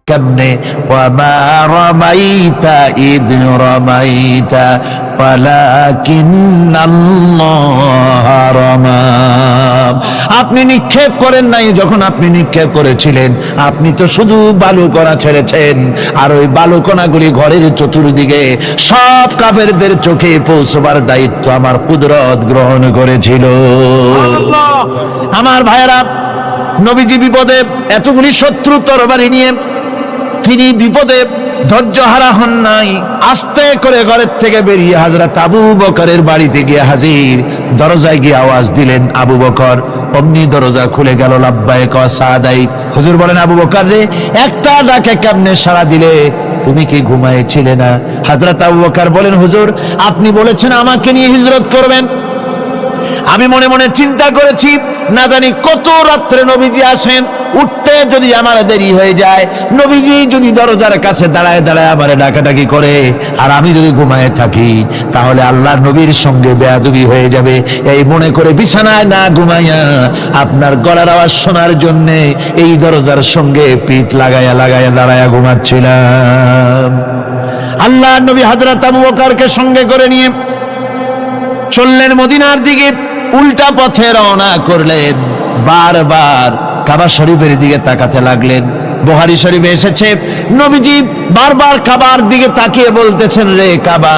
কেমনে ওয়ামা রামাইতা ইদ রামাইতা ওয়ালাকিন্নাল্লাহ রামা। আপনি নিক্ষেপ করেন নাই, যখন আপনি নিক্ষেপ করেছিলেন আপনি তো শুধু বালুকণা ছেড়েছেন, আর ওই বালুকণাগুলি ঘরের চতুর্দিকে সব কাফেরদের চোখে পৌঁছবার দায়িত্ব আমার কুদরত গ্রহণ করেছিল। আমার ভাইয়েরা, নবীজি বিপদে, এতগুলি শত্রু তরবারি নিয়ে তিনি বিপদে ধৈর্যহারা হন নাই। আস্তে করে ঘরের থেকে বেরিয়ে হযরত আবু বকরের বাড়িতে গিয়ে হাজির। দরজায় গিয়ে আওয়াজ দিলেন আবু বকর। অমনি দরজা খুলে গেল। লাব্বাইক ওয়া সাদাইক। হুজুর বলেন, আবু বকর রে, একটা ডাকে কেমনে সাড়া দিলে? তুমি কি ঘুমাইছিলে না? হযরত আবু বকর বলেন, হুজুর আপনি বলেছেন আমাকে নিয়ে হিজরত করবেন, আমি মনে মনে চিন্তা করেছি না জানি কত রাত্রে নবীজি আসেন, উঠতে যদি আমার দেরি হয়ে যায়, নবীজি যদি দরজার কাছে দাঁড়ায় দাঁড়ায় আমারে ডাকাডাকি করে আর আমি যদি ঘুমায় থাকি, তাহলে আল্লাহর নবীর সঙ্গে বেয়াদবি হয়ে যাবে। এই মনে করে বিছানায় না ঘুমাইয়া আপনার গলার আওয়াজ শোনার জন্য এই দরজার সঙ্গে পিঠ লাগাইয়া লাগাইয়া দাঁড়াইয়া ঘুমাচ্ছিলাম। আল্লাহর নবী হযরত আবু বকরকে সঙ্গে করে নিয়ে চললেন মদিনার দিকে। উল্টা পথে রওনা করলেন। বারবার কাবা শরীফের দিকে তাকাতে লাগলেন। বুখারী শরীফে এসেছে, নবীজি বারবার কাবার দিকে তাকিয়ে বলতেছেন, রে কাবা,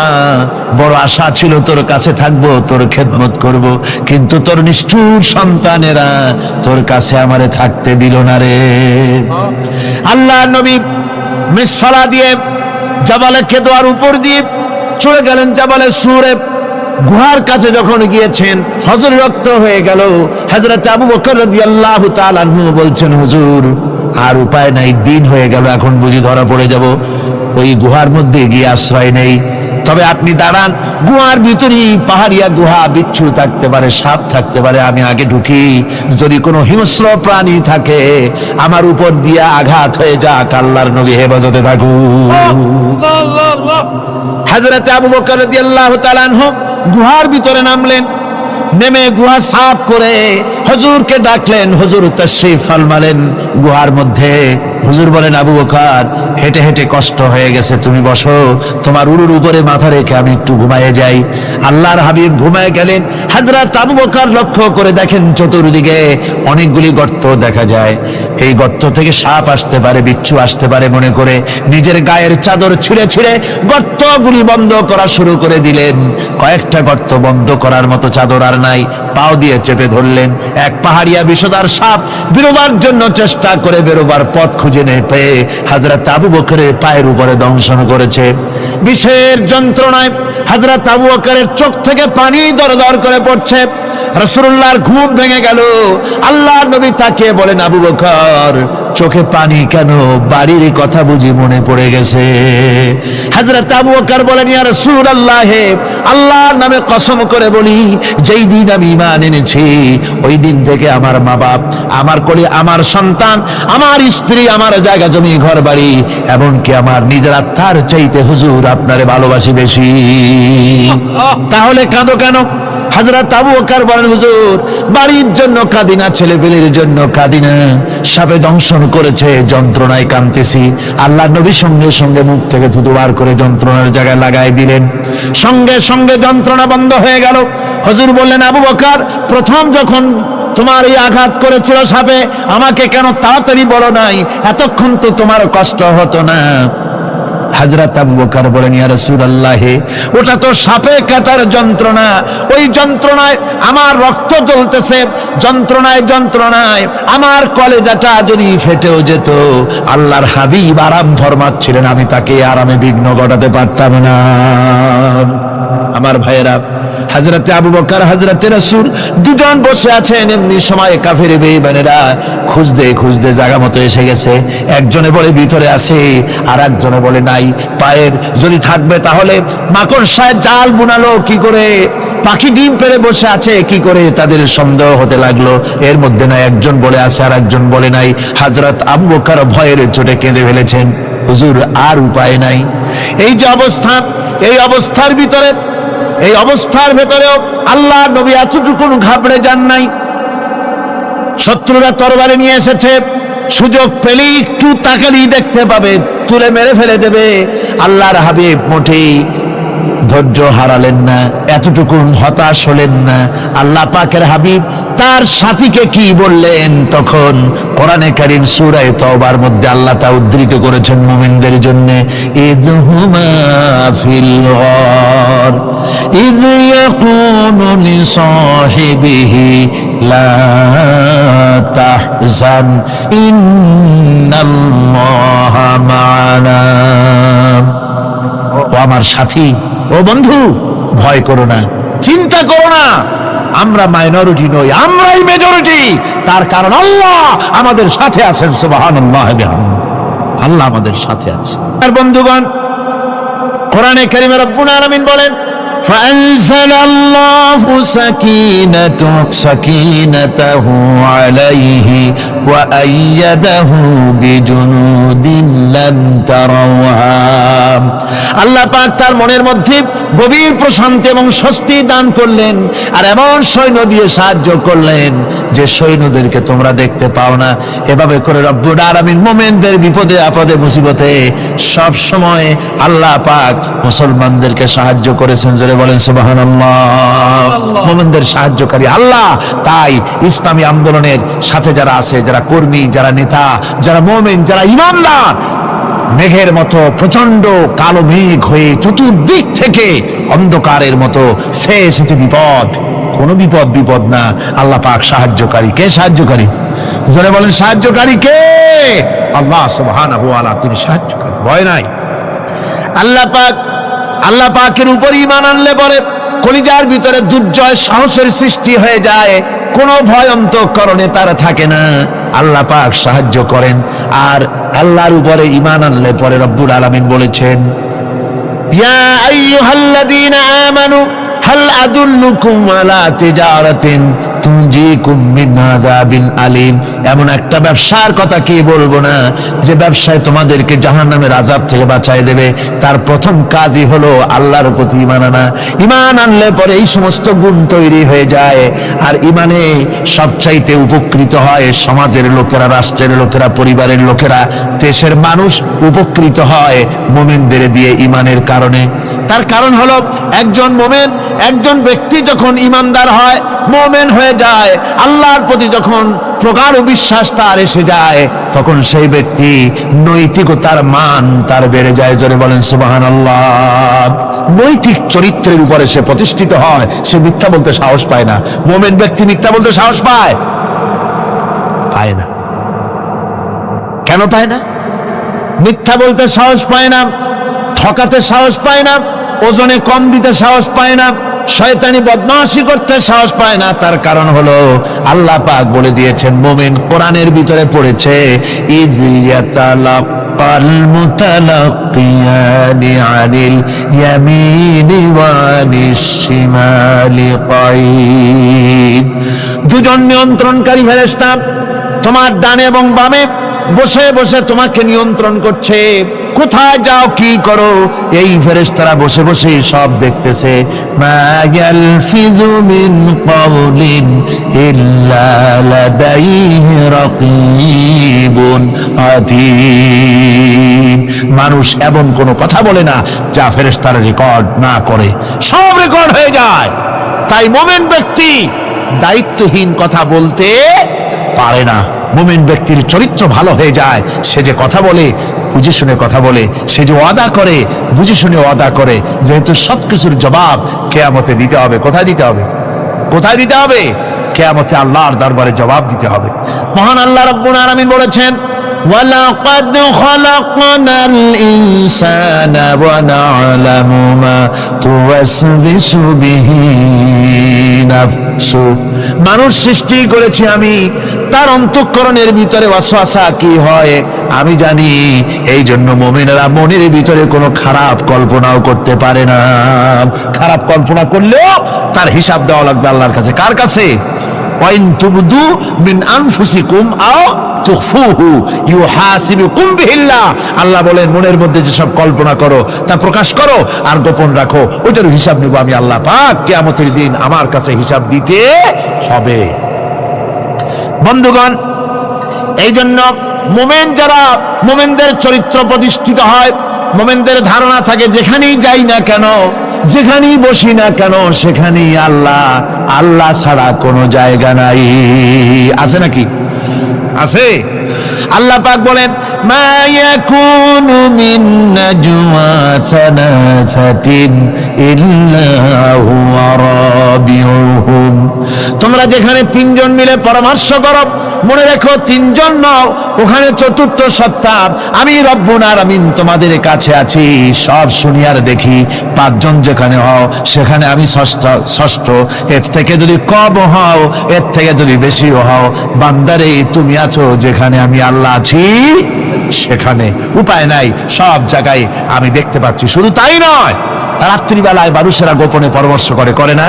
বড় আশা ছিল তোর কাছে থাকবো, তোর খেদমত করব, কিন্তু তোর নিষ্ঠুর সন্তানেরা তোর কাছে আমারে থাকতে দিল না রে। আল্লাহ নবী মিসফালা দিয়ে জাবালে কেদোয়ার উপর দিয়ে চলে গেলেন জাবালে সুরে। গুহার কাছে যখন গিয়েছেন, ফজর রক্ত হয়ে গেল। হযরত আবু বকর রাদিয়াল্লাহু তাআলা আনহু বলছেন, হুজুর আর উপায় নাই, দিন হয়ে গেল, এখন বুঝি ধরা পড়ে যাব। ওই গুহার মধ্যে গিয়ে আশ্রয় নেই। তবে আপনি দাঁড়ান, গুহার ভিতরেই পাহাড়িয়া গুহা, বিচ্ছু থাকতে পারে, সাপ থাকতে পারে, আমি আগে ঢুকি, যদি কোনো হিংস্র প্রাণী থাকে আমার উপর দিয়ে আঘাত হয়ে যাক, আল্লাহর নবী হেফাজতে থাকুন। হযরত আবু বকর রাদিয়াল্লাহু তাআলা আনহু গুহার ভিতরে নামলেন। নেমে গুহা সাফ করে হুজুরকে ডাকলেন। হুজুর তাশরীফ ফরমালেন গুহার মধ্যে। হুজুর বলেন, আবু বকর হেঁটে হেঁটে কষ্ট হয়ে গেছে, তুমি বসো, তোমার উরুর উপরে মাথা রেখে আমি একটু ঘুমায়ে যাই। আল্লাহর হাবিব ঘুমায় গেলেন। হযরত আবু বকর লক্ষ্য করে দেখেন চতুর্দিকে অনেকগুলি গর্ত দেখা যায়। এই গর্ত থেকে সাপ আসতে পারে, বিচ্ছু আসতে পারে মনে করে নিজের গায়ের চাদর ছিঁড়ে ছিঁড়ে গর্তগুলি বন্ধ করা শুরু করে দিলেন। কয়েকটা গর্ত বন্ধ করার মতো চাদর আর নাই, পাও দিয়ে চেপে ধরলেন। এক পাহাড়িয়া বিষধর সাপ বেরোবার জন্য চেষ্টা করে বেরোবার পথ খুঁজে নেই পেয়ে হযরত আবু বকরের পায়ের উপরে দংশন করেছে। বিষের যন্ত্রণায় হযরত আবু বকরের চোখ থেকে পানি দরদর করে পড়ছে। রাসূলুল্লাহর ঘুম ভেঙে গেল। আল্লাহর নবী তাকিয়ে বলেন, আবু বকর চোখে পানি কেন? বাড়ির কথা বুঝি মনে পড়ে গেছে? হযরত আবু বকর বলেন, ইয়া রাসূলুল্লাহ, আল্লাহর নামে কসম করে বলি, যেই দিন আমি ঈমান এনেছি ওই দিন থেকে আমার মা বাপ, আমার কোলে আমার সন্তান, আমার স্ত্রী, আমার জায়গা জমি ঘর বাড়ি, এমনকি আমার নিজের আত্মার চাইতে হুজুর আপনারে ভালোবাসি বেশি। তাহলে কাঁদো কেন? হযরত আবু বকর বলেন, হুজুর বাড়ির জন্য কাঁদি না, ছেলেপেলের জন্য কাঁদি না, সাপে দংশন করেছে, যন্ত্রণায় কাঁদতেছি। আল্লাহ নবী সঙ্গে সঙ্গে মুখ থেকে থুতু বার করে যন্ত্রণার জায়গায় লাগাই দিলেন। সঙ্গে সঙ্গে যন্ত্রণা বন্ধ হয়ে গেল। হুজুর বললেন, আবু বকর প্রথম যখন তোমার এই আঘাত করেছিল সাপে, আমাকে কেন তাড়াতাড়ি বলো নাই? এতক্ষণ তো তোমার কষ্ট হতো না। হযরত আবু বকর বলেন, ইয়া রাসূলুল্লাহ, ওটা তো সাপে কাটার যন্ত্রণা, ওই যন্ত্রণায় আমার রক্ত জ্বলতেছে, যন্ত্রণায় যন্ত্রণায় আমার কলেজাটা যদি ফেটেও যেত। আল্লাহর হাবিব আরাম ফরমাচ্ছিলেন, আমি তাকে আরামে বিঘ্ন ঘটাতে পারতাম না। আমার ভাইয়েরা, হযরতে আবু বকর হযরতে রাসূল দুজন বসে আছেন। এমনি সময় কাফের বেঈমানেরা খুঁজতে খুঁজতে জায়গা মতো এসে গেছে। একজনে বলে ভিতরে আছে, আর একজনে বলে নাই। পায়ের যদি থাকবে তাহলে মাকড়সায় জাল বুনালো কি করে, পাখি ডিম পেড়ে বসে আছে কি করে, তাদের সন্দেহ হতে লাগলো। এর মধ্যে না একজন বলে আছে আর একজন বলে নাই। হযরত আবু বকর ভয়ের চোটে কেঁদে ফেলেছেন, হুজুর আর উপায় নাই। এই যে অবস্থা, এই অবস্থার ভিতরে, এই অবস্থার ভেতরেও আল্লাহ নবী এতটুকু ঘাবড়ে যান নাই। শত্রুরা তরবারি নিয়ে এসেছে, সুযোগ পেলে একটু তাকালেই দেখতে পাবে, তুলে মেরে ফেলে দেবে। আল্লাহর হাবিব মোটেই ধৈর্য হারালেন না, এতটুকু হতাশ হলেন না। আল্লাহ পাকের হাবিব তার সাথীকে কি বললেন? তখন কোরআনে কারীম সূরা তাওবার মধ্যে আল্লাহ তা উদ্ধৃত করেছেন মুমিনদের জন্য, ইযহুমা ফিল গার ইয ইয়াকুলু লিসাহিবিহি লা তাহজান ইন্নাল্লাহা মা'ানা। ও আমার সাথী, ও বন্ধু, ভয় করো না, চিন্তা করো না, আমরা মাইনরিটি নই, আমরাই মেজরিটি। তার কারণ আল্লাহ আমাদের সাথে আছেন। সুবহানাল্লাহ, আল্লাহ আমাদের সাথে আছে। আর বন্ধুগণ, কোরআনে কারীমে রব্বুল আলামিন বলেন, فأنزل الله سكينته عليه وأيده بجنود لم تروها। আল্লাহ পাক তার মনের মধ্যে গভীর প্রশান্তি এবং স্বস্তি দান করলেন, আর এমন সৈন্য দিয়ে সাহায্য করলেন যে সৈন্যদেরকে তোমরা দেখতে পাও না। এভাবে করে রব্বুল আলামিন মুমিনদের বিপদে আপদে মুসিবতে সব সময় আল্লাহ পাক মুসলমানদেরকে সাহায্য করেছেন। জোরে বলেন সুবহানাল্লাহ। মুমিনদের সাহায্যকারী আল্লাহ। তাই ইসলামী আন্দোলনের সাথে যারা আছে, যারা কর্মী, যারা নেতা, যারা মুমিন, যারা ঈমানদার, মেঘের মতো প্রচন্ড কালো মেঘ হয়ে চতুর্দিক থেকে অন্ধকারের মতো সে এসেছে বিপদ, কোনো বিপদ না। আল্লাহ পাক সাহায্যকারী। কে সাহায্যকারী? জোরে বলেন, সাহায্যকারী কে? আল্লাহ সুবহানাহু ওয়া তাআলা, তিনি সাহায্যকারী, ভয় নাই। আল্লাহ পাকের উপর ঈমান আনলে পরে কলিজার ভিতরে দুর্জয় সাহসের সৃষ্টি হয়ে যায়, কোনো ভয় অন্তঃকরণে তার থাকে না। আল্লাহ পাক সাহায্য করেন। আর আল্লাহর উপরে ঈমান আনলে পরে রব্বুল আলামিন বলেছেন, ইয়া আইয়ুহাল্লাযীনা আমানু হাল আদুল্লুকুম আলা তিজারাতিন তুনজিকুম মিন আযাবিন আলীম। এমন একটা ব্যবসার কথা কি বলবো না, যে ব্যবসায় তোমাদেরকে জাহান্নামের আযাব থেকে বাঁচায় দেবে। তার প্রথম কাজই হলো আল্লাহর প্রতি ঈমান আনা। ঈমান আনলে পরে এই সমস্ত গুণ তৈরি হয়ে যায়। আর ঈমানে সবচাইতে উপকৃত হয় সমাজের লোকেরা, রাষ্ট্রের লোকেরা, পরিবারের লোকেরা, দেশের মানুষ উপকৃত হয় মুমিনদের দিয়ে ঈমানের কারণে। তার কারণ হলো একজন মুমিন, একজন ব্যক্তি যখন ঈমানদার হয়, মুমিন হয়ে যায়, আল্লাহর প্রতি যখন প্রগাঢ় বিশ্বাস তার এসে যায়, তখন সেই ব্যক্তি নৈতিকতার মান তার বেড়ে যায়। জোরে বলেন সুবহানাল্লাহ। নৈতিক চরিত্রের উপরে সে প্রতিষ্ঠিত হয়, সে মিথ্যা বলতে সাহস পায় না। মুমিন ব্যক্তি মিথ্যা বলতে সাহস পায় না। কেন পায় না? মিথ্যা বলতে সাহস পায় না, ঠকাতে সাহস পায় না, ওজনে কম দিতে সাহস পায় না, শয়তানি বদমাশি করতে সাহস পায় না। তার কারণ হলো আল্লাহ পাক বলে দিয়েছেন, মুমিন কোরআনের ভিতরে পড়েছে, ইয ইয়াতালাক্কাল মুতালাক্কিয়ানি আনিল ইয়ামিনি ওয়া আনিশ শিমালি কাঈদ। দুজন নিয়ন্ত্রণকারী ফেরেশতা তোমার ডানে এবং বামে বসে বসে তোমাকে নিয়ন্ত্রণ করছে। কোথায় যাও, কি করো, এই ফেরেশতারা বসে বসে সব দেখতেছে। মা ইয়ালফিযু মিন কাওলিন ইল্লা লাদাইহি রাকীবুন আতীদ। মানুষ এমন কোনো কথা বলে না যা ফেরেশতারা রেকর্ড না করে, সব রেকর্ড হয়ে যায়। তাই মুমিন ব্যক্তি দায়িত্বহীন কথা বলতে পারে না। মুমিন ব্যক্তির চরিত্র ভালো হয়ে যায়। সে যে কথা বলে বুঝে শুনে কথা বলে, সে যে ওয়াদা করে বুঝে শুনে ওয়াদা করে। যেহেতু সবকিছুর জবাব কিয়ামতে দিতে হবে। কোথায় দিতে হবে? কোথায় দিতে হবে? কিয়ামতে আল্লাহর দরবারে জবাব দিতে হবে। মহান আল্লাহ রাব্বুল আলামিন বলেছেন, ওয়ালাকাদ খালাকনাল ইনসানা ওয়া না'লামু মা তুওয়াসবিসু বিহি নাফসু। মানুষ সৃষ্টি করেছি আমি, তার অন্তঃকরণের ভিতরে ওয়াসওয়াসা কি হয় আমি জানি। এই জন্য মুমিনেরা মনের ভিতরে কোনো খারাপ কল্পনাও করতে পারে না। খারাপ কল্পনা করলেও তার হিসাব দেওয়া লাগবে আল্লাহর কাছে। কার কাছে? ওয়াইন তুবদু মিন আনফুসিকুম আও তুখফুহু ইউহাসিবুকুম বিহিল্লাহ। আল্লাহ বলেন, মনের মধ্যে যেসব কল্পনা করো তা প্রকাশ করো আর গোপন রাখো, ওইটার হিসাব নেব আমি আল্লাহ পাক। কিয়ামতের দিন আমার কাছে হিসাব দিতে হবে। বন্ধুগণ, এই জন্য মোমেন যারা, মোমেনদের চরিত্র প্রতিষ্ঠিত হয়, মোমেনদের ধারণা থাকে যেখানেই যাই না কেন, যেখানেই বসি না কেন, সেখানেই আল্লাহ, আল্লাহ ছাড়া কোনো জায়গা নাই। আছে নাকি? আছে। আল্লাহ পাক বলেন, মা ইয়াকুনু মিন নাজওয়া সালাসাতিন ইল্লা হুয়া রাবিউহুম। তোমরা যেখানে তিনজন মিলে পরামর্শ করো, মনে রেখো তিনজন নও, ওখানে চতুর্থ সত্তা আমি রব্বুল আলামিন তোমাদের কাছে আছি। সব শুনিয়ার দেখি, পাঁচজন যেখানে হও সেখানে আমি ষষ্ঠ। এর থেকে যদি কম হও, এর থেকে যদি বেশিও হও, বান্দারে তুমি আছো যেখানে আমি আল্লাহ আছি সেখানে। উপায় নাই, সব জায়গায় আমি দেখতে পাচ্ছি। শুধু তাই নয়, রাত্রিবেলায় মানুষেরা গোপনে পরামর্শ করে, করে না?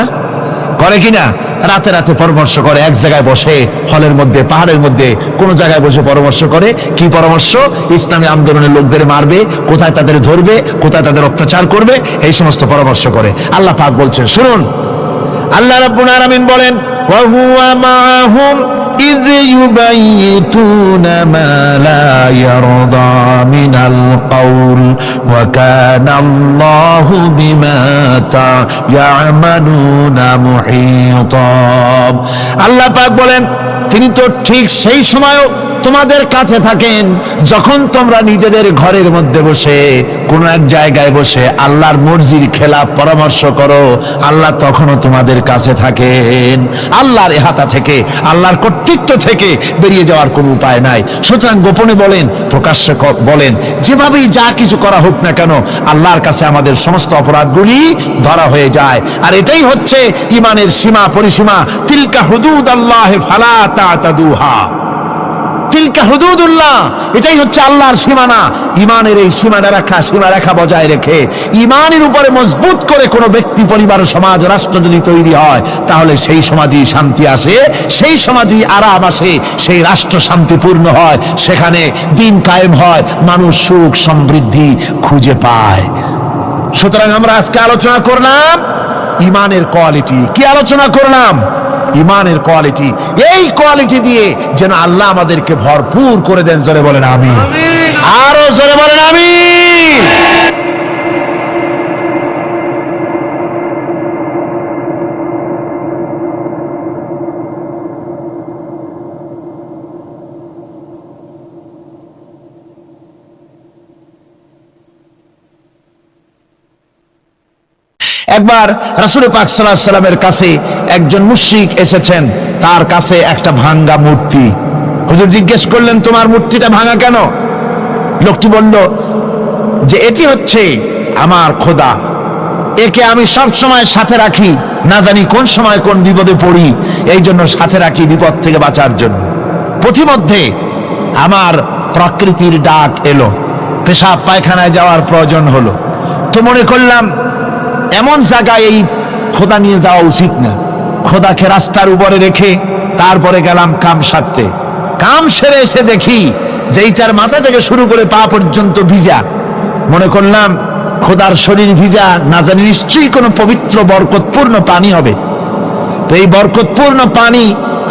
করে কিনা? রাতে রাতে পরামর্শ করে, এক জায়গায় বসে, হলের মধ্যে, পাহাড়ের মধ্যে, কোন জায়গায় বসে পরামর্শ করে। কি পরামর্শ? ইসলামী আন্দোলনের লোকদের মারবে, কোথায় তাদের ধরবে, কোথায় তাদের অত্যাচার করবে, এই সমস্ত পরামর্শ করে। আল্লাহ পাক বলছেন, শুনুন, আল্লাহ রাব্বুল আলামিন বলেন, ওয়া হুয়া মাআহুম ইয ইউবাইতুনা মা লা ইয়ারদা মিনাল কাউল ওয়া কানা আল্লাহু বিমা তা'মালুনা মুহীতা। আল্লাহ পাক বলেন, তিনি তো ঠিক সেই সময়ও তোমাদের কাছে থাকেন যখন তোমরা নিজেদের ঘরের মধ্যে বসে, কোন এক জায়গায় বসে আল্লাহর মর্জির খেলাফ পরামর্শ করো, আল্লাহ তখনও তোমাদের কাছে থাকেন। আল্লাহর ইহাতা থেকে, আল্লাহর কর্তৃত্ব থেকে বেরিয়ে যাওয়ার কোনো উপায় নাই। সুতরাং গোপনে বলেন, প্রকাশ্যে বলেন, যেভাবেই যা কিছু করা হোক না কেন, আল্লাহর কাছে আমাদের সমস্ত অপরাধগুলি ধরা হয়ে যায়। আর এটাই হচ্ছে ইমানের সীমা পরিসীমা। তিলকা হুদুদাল্লাহ ফালা তা'তাদুহা। তিলকা হুদুদুল্লাহ, এটাই হচ্ছে আল্লাহর সীমানা। ইমানের এই সীমারেখা বজায় রেখে, ইমানের উপরে মজবুত করে কোনো ব্যক্তি, পরিবার, সমাজ, রাষ্ট্র যদি তৈরি হয়, তাহলে সেই সমাজই শান্তি আসে, সেই সমাজই আরাম আসে, সেই রাষ্ট্র শান্তিপূর্ণ হয়, সেখানে দিন কায়েম হয়, মানুষ সুখ সমৃদ্ধি খুঁজে পায়। সুতরাং আমরা আজকে আলোচনা করলাম ইমানের কোয়ালিটি। কি আলোচনা করলাম? ইমানের কোয়ালিটি। এই কোয়ালিটি দিয়ে যেন আল্লাহ আমাদেরকে ভরপুর করে দেন। জোরে বলেন আমিন। আরো জোরে বলেন আমিন। একবার রাসূল পাক সাল্লাল্লাহু আলাইহি ওয়াসাল্লামের কাছে একজন মুশরিক এসেছেন, তার কাছে একটা ভাঙা মূর্তি। হুজুর জিজ্ঞেস করলেন, তোমার মূর্তিটা ভাঙা কেন? লোকটি বলল যে এটি হচ্ছে আমার খোদা, একে আমি সব সময় সাথে রাখি, না জানি কোন সময় কোন বিপদে পড়ি, এই জন্য সাথে রাখি বিপদ থেকে বাঁচার জন্য। পথিমধ্যে আমার প্রকৃতির ডাক এলো, পেশাব পায়খানায় যাওয়ার প্রয়োজন হলো, তো মনে করলাম এমন জায়গায় এই খোদা নিয়ে যাওয়া উচিত না। খোদাকে রাস্তার উপরে রেখে তারপরে গেলাম কাম সারতে। কাম সেরে এসে দেখি যে এইটার মাথা থেকে শুরু করে পা পর্যন্ত ভিজা। মনে করলাম খোদার শরীর ভিজা, না জানি নিশ্চয়ই কোনো পবিত্র বরকতপূর্ণ পানি হবে। তো এই বরকতপূর্ণ পানি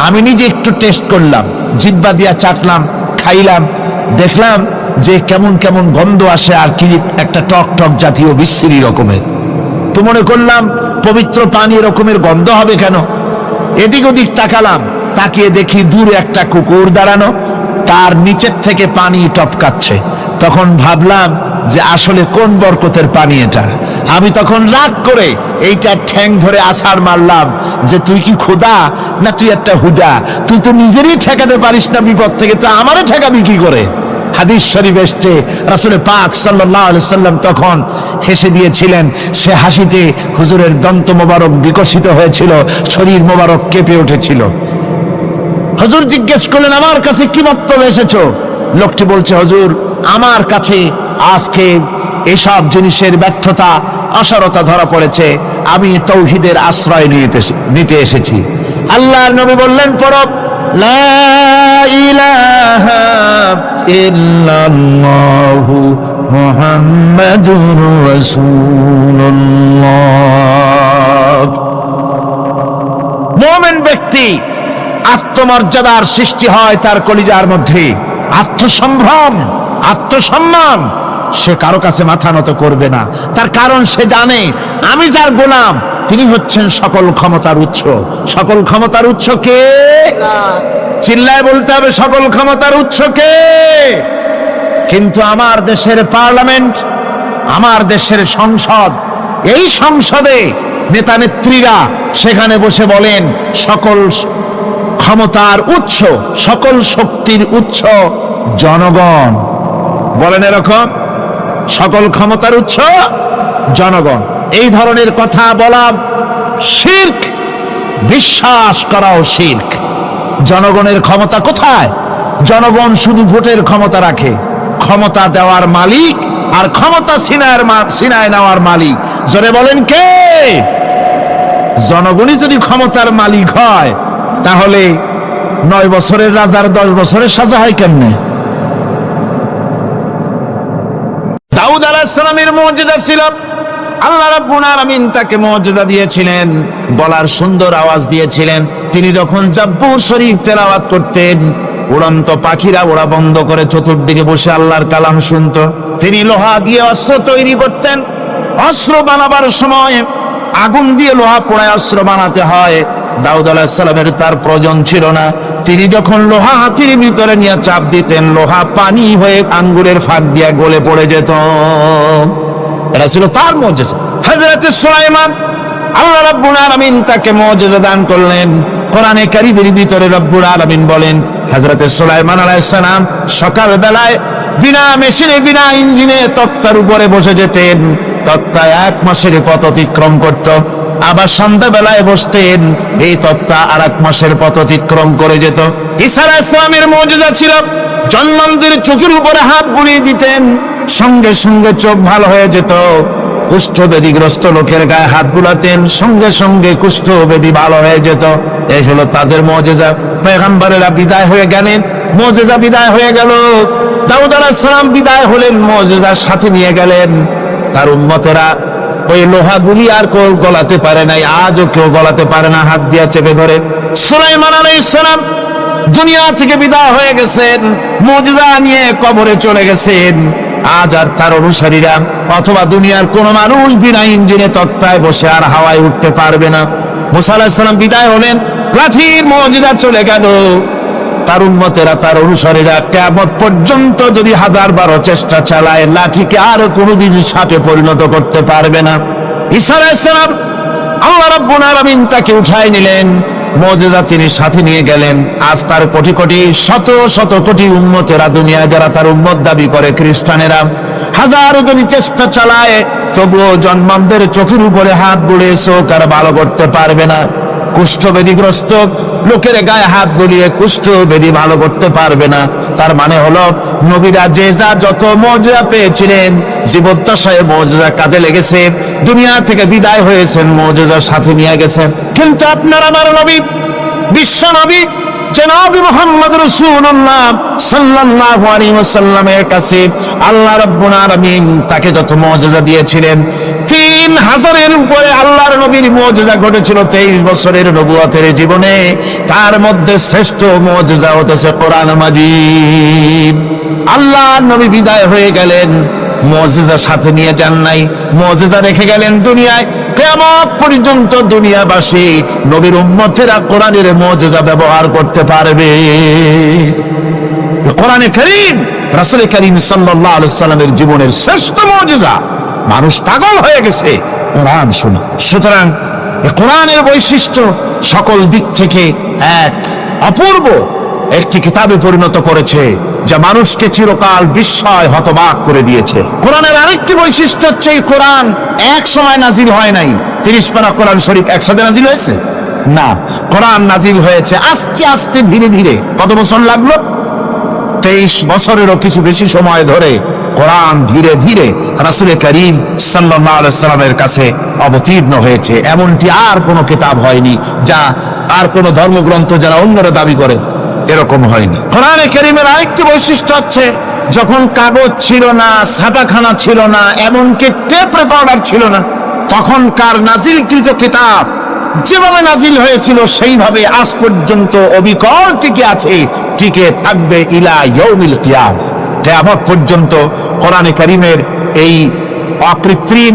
আমি নিজে একটু টেস্ট করলাম, জিহ্বা দিয়া চাটলাম, খাইলাম, দেখলাম যে কেমন কেমন গন্ধ আসে, আর কি একটা টক টক জাতীয় বিশ্রী রকমের। তো মনে করলাম পবিত্র পানি এরকমের গন্ধ হবে কেন? এদিক ওদিক তাকালাম, তাকিয়ে দেখি দূরে একটা কুকুর দাঁড়ানো, তার নিচের থেকে পানি টপকাচ্ছে। তখন ভাবলাম যে আসলে কোন বরকতের পানি এটা। আমি তখন রাগ করে এইটা ঠ্যাং ধরে আছাড় মারলাম যে তুই কি খোদা না তুই একটা হুদা? তুই তো নিজেরই ঠেকাতে পারিস না বিপদ থেকে, তো আমারে ঠেকাবি কি করে? হাদিস শরীফ এসছে, রাসূল পাক সাল্লাল্লাহু আলাইহি ওয়াসাল্লাম তখন হেসে দিয়েছিলেন। সে হাসিতে হুজুরের দন্ত মোবারক বিকশিত হয়েছিল, শরীর মোবারক কেঁপে উঠেছিল। হুজুর জিজ্ঞেস করলেন, আমার কাছে কি বক্তব্য এসেছো? লোকটি বলছে, হুজুর আমার কাছে আজকে এসব জিনিসের ব্যর্থতা, অসারতা ধরা পড়েছে, আমি তাওহীদের আশ্রয় নিতে এসেছি। আল্লাহর নবী বললেন, পড়ো লা ইলাহা ইল্লাল্লাহু মুহাম্মাদুর রাসূলুল্লাহ। মুমিন ব্যক্তি আত্মমর্যাদার সৃষ্টি হয় তার কলিজার মধ্যে, আত্মসম্ভ্রম, আত্মসম্মান, সে কারো কাছে মাথা নত করবে না। তার কারণ সে জানে আমি যার গোলাম তিনি হচ্ছেন সকল ক্ষমতার উৎস। সকল ক্ষমতার উৎস কে? চিল্লায় বলতে হবে, সকল ক্ষমতার উৎস কে? কিন্তু আমার দেশের পার্লামেন্ট, আমার দেশের সংসদ, এই সংসদে নেতা নেত্রীরা সেখানে বসে বলেন সকল ক্ষমতার উৎস, সকল শক্তির উৎস জনগণ। বলেন এরকম, সকল ক্ষমতার উৎস জনগণ। এই ধরনের কথা বলা শিরক, বিশ্বাস করাও শিরক। জনগণের ক্ষমতা কোথায়? জনগণ শুধু ভোটের ক্ষমতা রাখে, ক্ষমতা দেওয়ার মালিক আর ক্ষমতা ছিনায় নেওয়ার মালিক জোরে বলেন কে? জনগণই যদি ক্ষমতার মালিক হয় তাহলে 9 বছরের রাজার 10 বছরের সাজা হয় কেমনে? দাউদ আলাইহিস সালামের মুজিজা ছিল, আল্লাহ রাব্বুল আলামিন তাকে মুজিজা দিয়েছিলেন, গলার সুন্দর আওয়াজ দিয়েছিলেন। তিনি যখন জাব্বুর শরীফ তেলাওয়াত করতেন, উড়ন্ত পাখিরা ওড়া বন্ধ করে চতুর্দিকে বসে আল্লাহর কালাম শুনতো। তিনি লোহা দিয়ে অস্ত্র তৈরি করতেন। অস্ত্র বানাবার সময় আগুন দিয়ে লোহা পোড়ায় অস্ত্র বানাতে হয়। দাউদ আলাইহিস সালামের তার প্রয়োজন ছিল না। তিনি যখন লোহা হাতির ভিতরে নিয়ে চাপ দিতেন, লোহা পানি হয়ে আঙ্গুলের ফাঁক দিয়ে গলে পড়ে যেত। এটা ছিল তার মুজিজা। হযরত সুলাইমান, আল্লাহ রাব্বুল আলামিন তাকে মুজিজা দান করলেন। কোরআনে কারীমের ভিতরে রব্বুল আলামিন বলেন, হযরত সুলাইমান আলাইহিস সালাম সকাল বেলায় বিনা মেশিনে, বিনা ইঞ্জিনে তক্তার উপরে বসে যেতেন। তক্তা 1 মাসের পথ অতিক্রম করত। আবার সন্ধ্যা বেলায় বসতেন, এই তক্তা আর 1 মাসের পথ অতিক্রম করে যেত। ঈসা আলাইহিস সালামের মুজিজা ছিল, জন্মান্ধের চোখের উপরে হাত বুলিয়ে দিতেন, সঙ্গে সঙ্গে চোখ ভালো হয়ে যেত। কুষ্ঠব্যাধিগ্রস্ত লোকের গায়ে হাত বুলাতেন, সঙ্গে সঙ্গে কুষ্ঠব্যাধি ভালো হয়ে যেত। এই হলো তাদের মুজিজা। পয়গম্বরেরা বিদায় হয়ে গেলেন, মুজিজা বিদায় হয়ে গেল। দাউদ আলাইহিস সালাম বিদায় হলেন, মুজিজা সাথে নিয়ে গেলেন। তার উম্মতেরা ওই লোহাগুলি আর কেউ গলাতে পারে নাই, আজও কেউ গলাতে পারে না, হাত দিয়া চেপে ধরে। সুলাইমান আলাইহিস সালাম দুনিয়া থেকে বিদায় হয়ে গেছেন, মুজিজা নিয়ে কবরে চলে গেছেন। আজ আর তার অনুসারীরা অথবা দুনিয়ার কোন মানুষ বিনা ইঞ্জিনে তক্তায় বসে আর হাওয়ায় উঠতে পারবে না। মুসা আলাইহিস সালাম বিদায় হলেন, লাঠির মুজিজা চলে গেল। তার উম্মতেরা, তার অনুসারীরা কিয়ামত পর্যন্ত যদি 1000 চেষ্টা চালায়, লাঠিকে আর কোনোদিন সাপে পরিণত করতে পারবে না। ঈসা আলাইহিস সালাম, আল্লাহ রাব্বুল আলামিন তাকে উঠায় নিলেন, মুজিজা তিনি সাথে নিয়ে গেলেন। আজ তার কোটি কোটি, শত শত কোটি উম্মতেরা, দুনিয়া যারা তার উম্মত দাবি করে, খ্রিস্টানেরা, হাজারো যদি চেষ্টা চালায় তবুও জন্মান্ধের চোখের উপরে হাত বুলিয়ে চোখ আর ভালো করতে পারবে না। কুষ্ঠব্যাধিগ্রস্ত লোকের গায়ে হাত বুলিয়ে কুষ্ঠব্যাধি ভালো করতে পারবে না। তার মানে হলো নবীরা যে যা যত মুজিজা পেয়েছিলেন, জীবদ্দশায় মুজিজা কাজে লেগেছে, দুনিয়া থেকে বিদায় হয়েছেন, মুজিজা সাথে নিয়ে গেছেন। কিন্তু আপনার আমার নবী, বিশ্ব নবী জনাব মুহাম্মদ রাসূলুল্লাহ সাল্লাল্লাহু আলাইহি ওয়াসাল্লামের কাছে আল্লাহ রাব্বুল আলামিন তাকে যত মুজিজা দিয়েছিলেন, 3000-এর উপরে আল্লাহর নবীর মুজিজা ঘটেছিল 23 বছরের নবুয়তের জীবনে। তার মধ্যে শ্রেষ্ঠ মুজিজা হতেছে কোরআন মাজিদ। আল্লাহর নবী বিদায় হয়ে গেলেন, মুজিজা সাথে নিয়ে যান নাই, মুজিজা রেখে গেলেন দুনিয়ায়। কিয়ামত পর্যন্ত দুনিয়াবাসী, নবীর উম্মতেরা কোরআনের মুজিজা ব্যবহার করতে পারবে। কোরআনে কারীম রাসূল কারীম সাল্লাল্লাহু আলাইহি ওয়াসাল্লামের জীবনের শ্রেষ্ঠ মুজিজা। মানুষ পাগল হয়ে গেছে কোরআন শুনে। সুতরাং কোরআনের বৈশিষ্ট্য সকল দিক থেকে এক অপূর্ব একটি কিতাবে পরিণত করেছে, যা মানুষকে চিরকাল বিস্ময় হতবাক করে দিয়েছে। কোরআনের আরেকটি বৈশিষ্ট্য হচ্ছে, এই কোরআন এক সময় নাজিল হয় নাই। 30 পারা কোরআন শরীফ একসাথে নাজিল হয়েছে না, কোরআন নাজিল হয়েছে আস্তে আস্তে, ধীরে ধীরে। কত বছর লাগলো? 23 বছরেরও কিছু বেশি সময় ধরে কোরআন ধীরে ধীরে রাসূল কারীম সাল্লাল্লাহু আলাইহি ওয়াসাল্লামের কাছে অবতীর্ণ হয়েছে। এমনটি আর কোনো কিতাব হয়নি, যা আর কোনো ধর্মগ্রন্থ যারা অন্যরা দাবি করে এরকম হয়নি। কোরআনে কারীমের আরেকটি বৈশিষ্ট্য হচ্ছে, যখন কাগজ ছিল না, ছাপাখানা ছিল না, এমনকি টেপ রেকর্ডার ছিল না, তখনকার নাজিলকৃত কিতাব যেভাবে নাজিল হয়েছিল সেইভাবে আজ পর্যন্ত অবিকল টিকে আছে, টিকে থাকবে ইলা ইয়াউমিল কিয়ামah, কিয়ামত পর্যন্ত। কোরআনে কারীমের এই অকৃত্রিম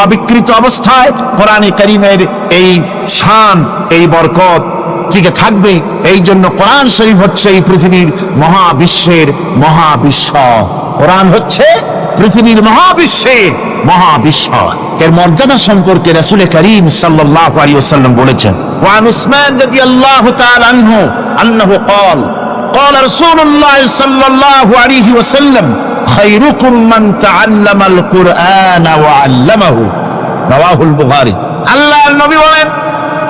অবিকৃত অবস্থায় কোরআনে কারীমের এই শান, এই বরকত টিকে থাকবে। এই জন্য কোরআন শরীফ হচ্ছে এই পৃথিবীর মহাবিশ্বের মহাবিশ্ব। কোরআন হচ্ছে পৃথিবীর মহাবিশ্বের মহাবিশ্ব। এর মর্যাদা সম্পর্কে রাসূল করিম সাল্লাল্লাহু আলাইহি ওয়াসাল্লাম বলেছেন, ওয়ান উসমান রাদিয়াল্লাহু তাআলা আনহু আন্নাহু قال قال رسول الله صلى الله عليه وسلم خيركم من تعلم القرآن وعلمه رواه البخاري। আল্লাহর নবী বলেন,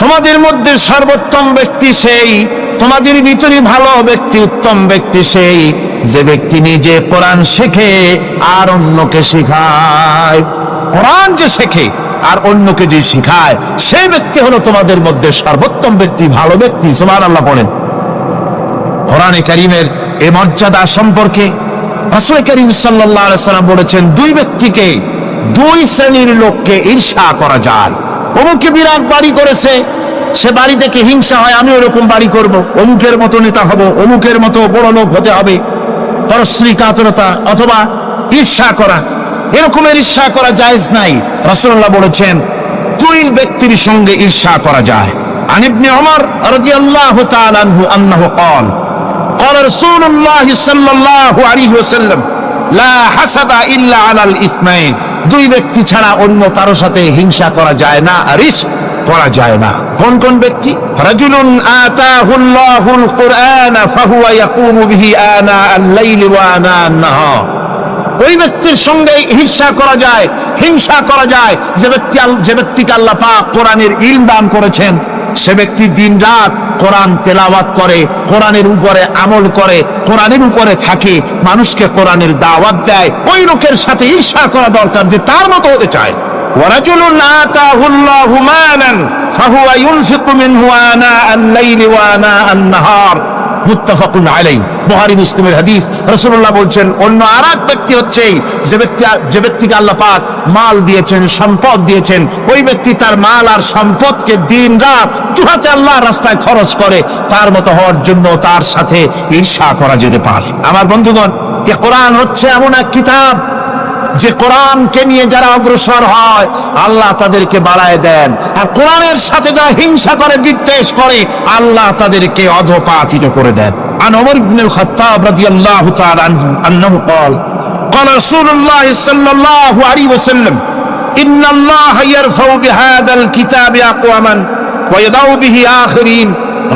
তোমাদের মধ্যে সর্বোত্তম ব্যক্তি সেই, তোমাদের ভিতরে ভালো ব্যক্তি, উত্তম ব্যক্তি সেই যে ব্যক্তি নিজে কোরআন শেখে আর অন্যকে শেখায়। কোরআন যে শেখে আর অন্যকে যে শেখায়, সেই ব্যক্তি হলো তোমাদের মধ্যে সর্বোত্তম ব্যক্তি, ভালো ব্যক্তি। সুবহানাল্লাহ পড়েন। কোরআনে কারীমের এই মর্যাদা সম্পর্কে রাসূল করিম সাল্লাল্লাহু আলাইহি ওয়াসাল্লাম বলেছেন, দুই ব্যক্তিকে, দুই শ্রেণীর লোককে ঈর্ষা করা যায়। অমুকে বিরাট বাড়ি করেছে, সে বাড়ি থেকে হিংসা হয়, আমি ওরকম বাড়ি করব, অমুকের মতো নেতা হব, অমুকের মতো বড় লোক হতে হবে। পরশ্রী কাতরতা অথবা ঈর্ষা করা, এরকমের ঈর্ষা করা জায়েজ নাই। রাসূলুল্লাহ বলেছেন দুই ব্যক্তির সঙ্গে ঈর্ষা করা যায়। আন ইবনে ওমর রাদিয়াল্লাহু তাআলা আনহু আন্নাহু قال قال رسول الله صلى الله عليه وسلم لا حسد الا على الاثنين। দুই ব্যক্তি ছাড়া অন্য কারো সাথে হিংসা করা যায় না, ঈর্ষা করা যায় না। কোন কোন ব্যক্তি? রাজুলুন আতাহুল্লাহুল কুরআন ফাহুয়া ইয়াকুমু বিহি আনা আল-লাইলি ওয়া আনা আন-নাহার। ওই ব্যক্তির সঙ্গে ঈর্ষা করা যায়, হিংসা করা যায় যে ব্যক্তিকে আল্লাহ পাক কোরআনের ইলম দান করেছেন, সে ব্যক্তি দিন রাত কোরআন তেলাওয়াত করে, কোরআনের উপরে আমল করে, কোরআনের উপরে থাকে, মানুষকে কোরআনের দাওয়াত দেয়। ওই লোকের সাথে ঈর্ষা করা দরকার যে তার মতো হতে চায়। ওয়ারাজুলুন আতাহুল্লাহু মালান ফাহুয়া ইউনফিকু মিনহু আনা আল-লাইলি ওয়া আনা আন-নাহার মুত্তাফাকুন আলাইহি। বুখারী মুসলিমের হাদিস। রাসূলুল্লাহ বলছেন, অন্য আরেক ব্যক্তি হচ্ছে যে ব্যক্তিকে আল্লাহ পাক মাল দিয়েছেন, সম্পদ দিয়েছেন, ওই ব্যক্তি তার মাল আর সম্পদকে দিন রাত দুহাতে আল্লাহর রাস্তায় খরচ করে। তার মতো হওয়ার জন্য তার সাথে ঈর্ষা করা যেতে পারে। আমার বন্ধুগণ, এই কোরআন হচ্ছে এমন এক কিতাব যে কোরআনকে নিয়ে যারা অগ্রসর হয় আল্লাহ তাদেরকে বাড়ায় দেন, আর কোরআনের সাথে যারা হিংসা করে, বিদ্বেষ করে, আল্লাহ তাদেরকে অধঃপাতিত করে দেন। আন ওমর ইবনে খাত্তাব রাদিয়াল্লাহু তাআলা আনহু আন্নাহু قال قال رسول الله صلى الله عليه وسلم ان الله يرفع بهذا الكتاب اقواما ويضع به آخرين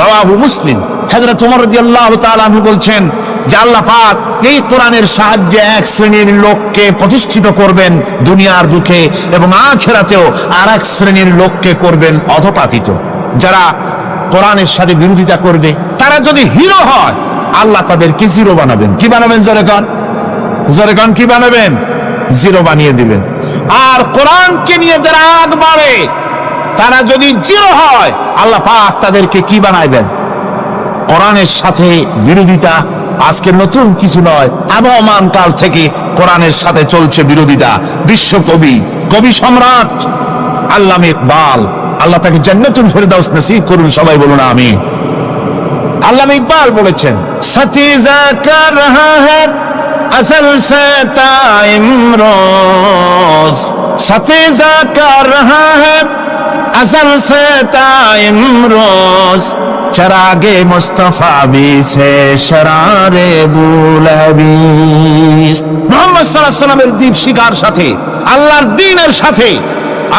رواه مسلم। হযরত ওমর রাদিয়াল্লাহু তাআলা আনহু বলছেন যে আল্লাহ পাক এই কোরআনের সাহায্যে এক শ্রেণীর লোককে প্রতিষ্ঠিত করবেন দুনিয়ার বুকে, এবং আখিরাতেও আর এক শ্রেণীর লোককে করবেন অধঃপাতিত। যারা কোরআনের সাথে বিরোধিতা করবে, তারা যদি হিরো হয়, আল্লাহ তাদেরকে জিরো বানাবেন। কি বানাবেন? জোরে গান কি বানাবেন? জিরো বানিয়ে দিবেন। আর কোরআনকে নিয়ে যারা আগ বাড়ে, তারা যদি জিরো হয়, আল্লাহ পাক তাদেরকে কি বানায় দেন? কোরআনের সাথে বিরোধিতা আজকে নতুন কিছু নয়, আবহমান কাল থেকে কোরআনের সাথে চলছে বিরোধিতা। বিশ্বকবি, কবি সম্রাট আল্লামা ইকবাল, আল্লাহ তাকে জান্নাতুল ফেরদাউস নসিব করুন, সবাই বলুন আমিন। আল্লামা ইকবাল বলেছেন, সতীজা কর রহা হ্যায় আসল সে তাইমরোজ, সতীজা কর রহা হ্যায় আসল সে তাইমরোজ, চরাগে মুস্তাফা বি সে শরারে বুলহাবিস। মুহাম্মদ সাল্লাল্লাহু আলাইহি ওয়াসাল্লামের দীপ শিখার সাথে, আল্লাহর দ্বীনের সাথে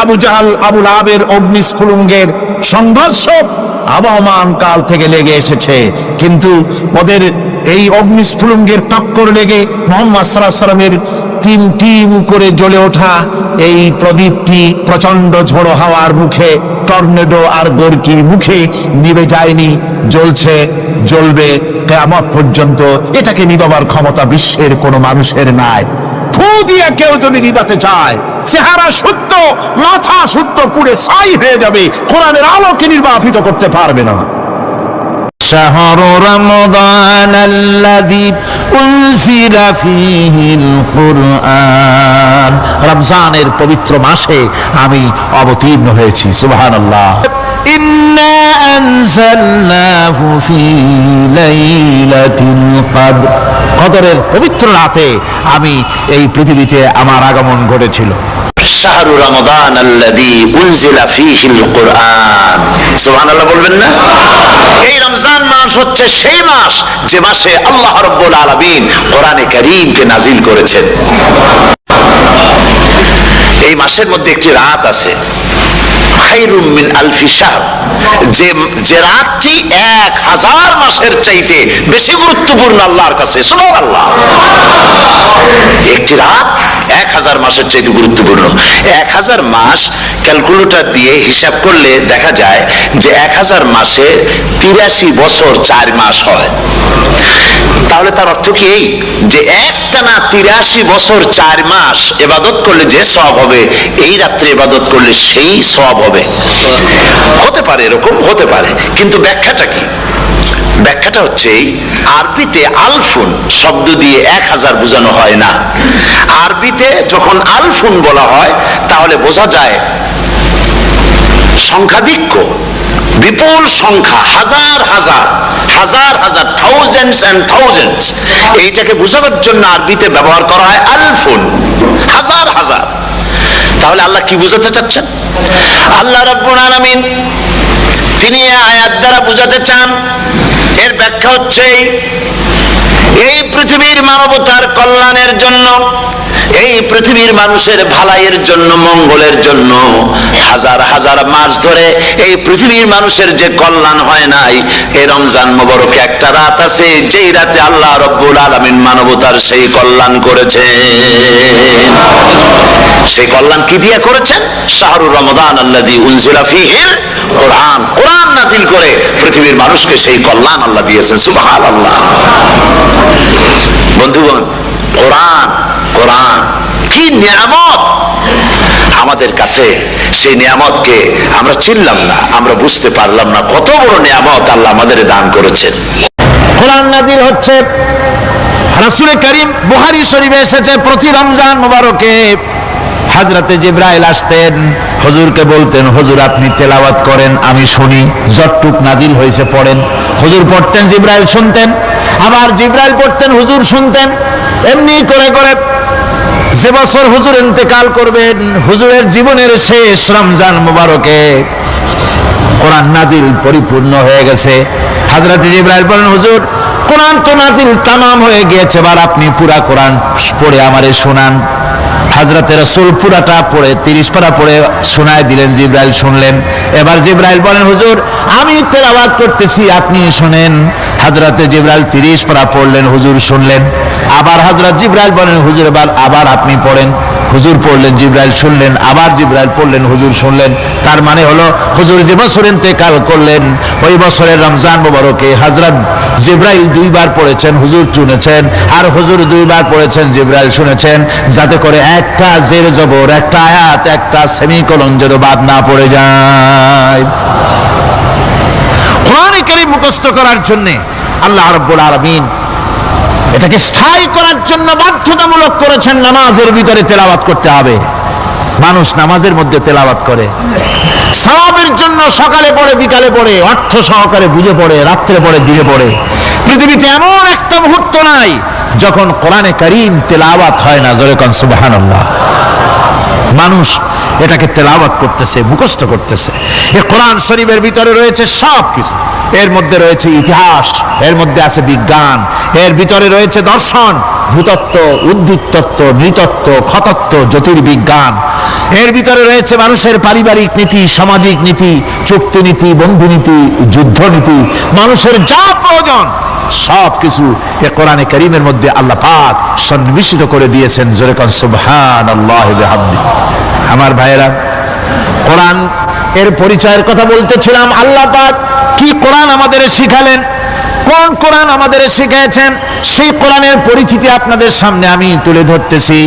আবু জাহাল, আবু লাহাবের অগ্নিস্ফুলিঙ্গের সংঘর্ষ আবহমান কাল থেকে লেগে এসেছে, কিন্তু ওদের এই অগ্নিস্ফুলিঙ্গের টক্কর লেগে মুহাম্মদ সাল্লাল্লাহু আলাইহি ওয়াসাল্লামের টিম টিম করে জ্বলে ওঠা এই প্রদীপটি প্রচন্ড ঝোড়ো হাওয়ার মুখে, টর্নেডো আর গর্কির মুখে নিভে যায়নি, জ্বলছে, জ্বলবে কিয়ামত পর্যন্ত। এটাকে নিভাবার ক্ষমতা বিশ্বের কোনো মানুষের নাই। ফু দিয়ে কেউ যদি নিভাতে চায়, চেহারা শুদ্ধ, মাথা শুদ্ধ, পুড়ে ছাই হয়ে যাবে, কোরআনের আলোকে নির্বাপিত করতে পারবে না। শাহরু রমাদান আল্লাযী উনজিলা ফীহিল কুরআন। রমজানের পবিত্র মাসে আমি অবতীর্ণ হয়েছি। সুবহানাল্লাহ। ইন্না আনজালনাহু ফি লাইলাতিল কদর, কদরের পবিত্র রাতে আমি এই পৃথিবীতে আমার আগমন ঘটেছিল। শাহরু রমাদান আল্লাযী উনজিলা ফীহিল কুরআন, সুবহানাল্লাহ বলবেন না? এই রমজান মাস হচ্ছে সেই মাস যে মাসে আল্লাহ রাব্বুল আলামিন কোরআনে কারীমকে নাজিল করেছেন। এই মাসের মধ্যে একটি রাত আছে খায়রুম মিন আলফি শাহর, যে রাতটি 1000 মাসের চাইতে বেশি গুরুত্বপূর্ণ আল্লাহর কাছে। সুবহানাল্লাহ, একটি রাত 1000 মাসের চাইতে গুরুত্বপূর্ণ। 1000 মাস ক্যালকুলেটর দিয়ে হিসাব করলে দেখা যায় যে 1000 মাসে 83 বছর 4 মাস হয়। তাহলে তার অর্থ কি এই যে একটানা 83 বছর 4 মাস ইবাদত করলে যে সওয়াব হবে, এই রাত্রে ইবাদত করলে সেই সওয়াব হবে? হতে পারে, এরকম হতে পারে, কিন্তু ব্যাখ্যাটা কি? ব্যাখ্যাটা হচ্ছে আরবিতে আলফুন শব্দ দিয়ে 1000 বোঝানো হয় না। আরবিতে যখন আলফুন বলা হয় তাহলে বোঝা যায় সংখ্যাধিক্য, বিপুল সংখ্যা, হাজার হাজার হাজার হাজার, থাউজেন্ডস এন্ড থাউজেন্ডস। এইটাকে বোঝানোর জন্য আরবিতে ব্যবহার করা হয় আলফুন, হাজার হাজার। তাহলে আল্লাহ কি বোঝাতে চাচ্ছেন? আল্লাহ রাব্বুল আলামিন তিনি আয়াত দ্বারা বোঝাতে চান, এর ব্যাখ্যা হচ্ছে এই পৃথিবীর মানবতার কল্যাণের জন্য, এই পৃথিবীর মানুষের ভালাইয়ের জন্য, মঙ্গলের জন্য হাজার হাজার মাস ধরে এই পৃথিবীর মানুষের যে কল্যাণ হয় নাই, এই রমজান মোবারকে একটা রাত আছে যেই রাতে আল্লাহ রাব্বুল আলামিন মানবতার সেই কল্যাণ করেছেন। সেই কল্যাণ কি দিয়ে করেছেন? শাহরু রমাদান আল্লাযী উনজিলা ফীহিল কুরআন, কোরআন নাযিল করে পৃথিবীর মানুষকে সেই কল্যাণ আল্লাহ দিয়েছেন। সুবহানাল্লাহ। বন্ধুগণ, কোরআন, কোরআন কি নিয়ামত আমাদের কাছে! সেই নিয়ামতকে আমরা চিনলাম না, আমরা বুঝতে পারলাম না কত বড় নিয়ামত আল্লাহ আমাদের দান করেছেন। কোরআন নাযিল হচ্ছে। রাসূল করিম বুখারী শরীফে এসেছে প্রতি রমজান মোবারকে হযরতে জিবরাইল আসতেন, হুজুরকে বলতেন, হুজুর আপনি তেলাওয়াত করেন, আমি শুনি, যতটুক নাজিল হয়েছে পড়েন। হুজুর পড়তেন, জিবরাইল শুনতেন, আবার জিবরাইল পড়তেন, হুজুর শুনতেন। এমনি করে করে যে বছর হুজুর ইন্তেকাল করবেন, হুজুরের জীবনের শেষ রমজান মোবারকে কোরআন নাজিল পরিপূর্ণ হয়ে গেছে। হযরত জিবরাইল বলেন, হুজুর কোরআন তো নাজিল তামাম হয়ে গিয়েছে, এবার আপনি পুরা কোরআন পড়ে আমারে শোনান। হযরত রাসূল পুরাটা পড়ে 30 পারা পড়ে শোনায় দিলেন, জিবরাইল শুনলেন। এবার জিবরাইল বলেন, হুজুর আমি তেলাওয়াত করতেছি, আপনি শুনেন। হযরত জিবরাইল 30 পারা পড়লেন, হুজুর শুনলেন। আবার হযরত জিবরাইল বলেন, হুজুর আবার আপনি পড়েন। হুজুর পড়লেন, জিবরাইল শুনলেন, আবার জিবরাইল পড়লেন, হুজুর শুনলেন। তার মানে হলো হুজুর যে বছর ইন্তেকাল করলেন ওই বছরের রমজান মোবারকে হযরত জিবরাইল 2 বার পড়েছেন, হুজুর শুনেছেন, আর হুজুর 2 বার পড়েছেন, জিবরাইল শুনেছেন, যাতে করে একটা জের জবর, একটা আয়াত, একটা সেমিকোলন যেন বাদ না পড়ে যায়। কোরআনে কারীম মুখস্থ করার জন্য আল্লাহ রাব্বুল আলামিন এটাকে স্থায়ী করার জন্য বাধ্যতামূলক করেছেন, নামাজের ভিতরে তেলাওয়াত করতে হবে। মানুষ নামাজের মধ্যে তেলাওয়াত করে সওয়াবের জন্য, সকালে পড়ে, বিকালে পড়ে, অর্থ সহকারে বুঝে পড়ে, রাত্রে পড়ে, দিনে পড়ে। পৃথিবীতে এমন একটা মুহূর্ত নাই যখন কোরআনে কারীম তেলাওয়াত হয় না। জোরে কোন সুবহানাল্লাহ। মানুষ এটাকে তেলাওয়াত করতেছে, মুখস্থ করতেছে। এই কোরআন শরীফের ভিতরে রয়েছে সব কিছু। এর মধ্যে রয়েছে ইতিহাস, এর মধ্যে আছে বিজ্ঞান, এর ভিতরে রয়েছে দর্শন, ভূতত্ত্ব, উদ্ভিদতত্ত্ব, নৃতত্ত্ব, খতত্ত্ব, জ্যোতির্বিজ্ঞান। এর ভিতরে রয়েছে মানুষের পারিবারিক নীতি, সামাজিক নীতি, চুক্তি নীতি, বন্ধু নীতি, যুদ্ধ নীতি, মানুষের যা প্রয়োজন সব কিছু এই কোরআনে কারীমের মধ্যে আল্লাহ পাক সন্নিবেশিত করে দিয়েছেন। জোরে কোন সুবহানাল্লাহি ওয়া বিহামদিহি। আমার ভাইয়েরা, কোরআন এর পরিচয়ের কথা বলতেছিলাম। আল্লাহ পাক কি কোরআন আমাদের শিখালেন, কোন কোরআন আমাদের শিখিয়েছেন, সেই কোরআনের পরিচিতি আপনাদের সামনে আমি তুলে ধরতেছি।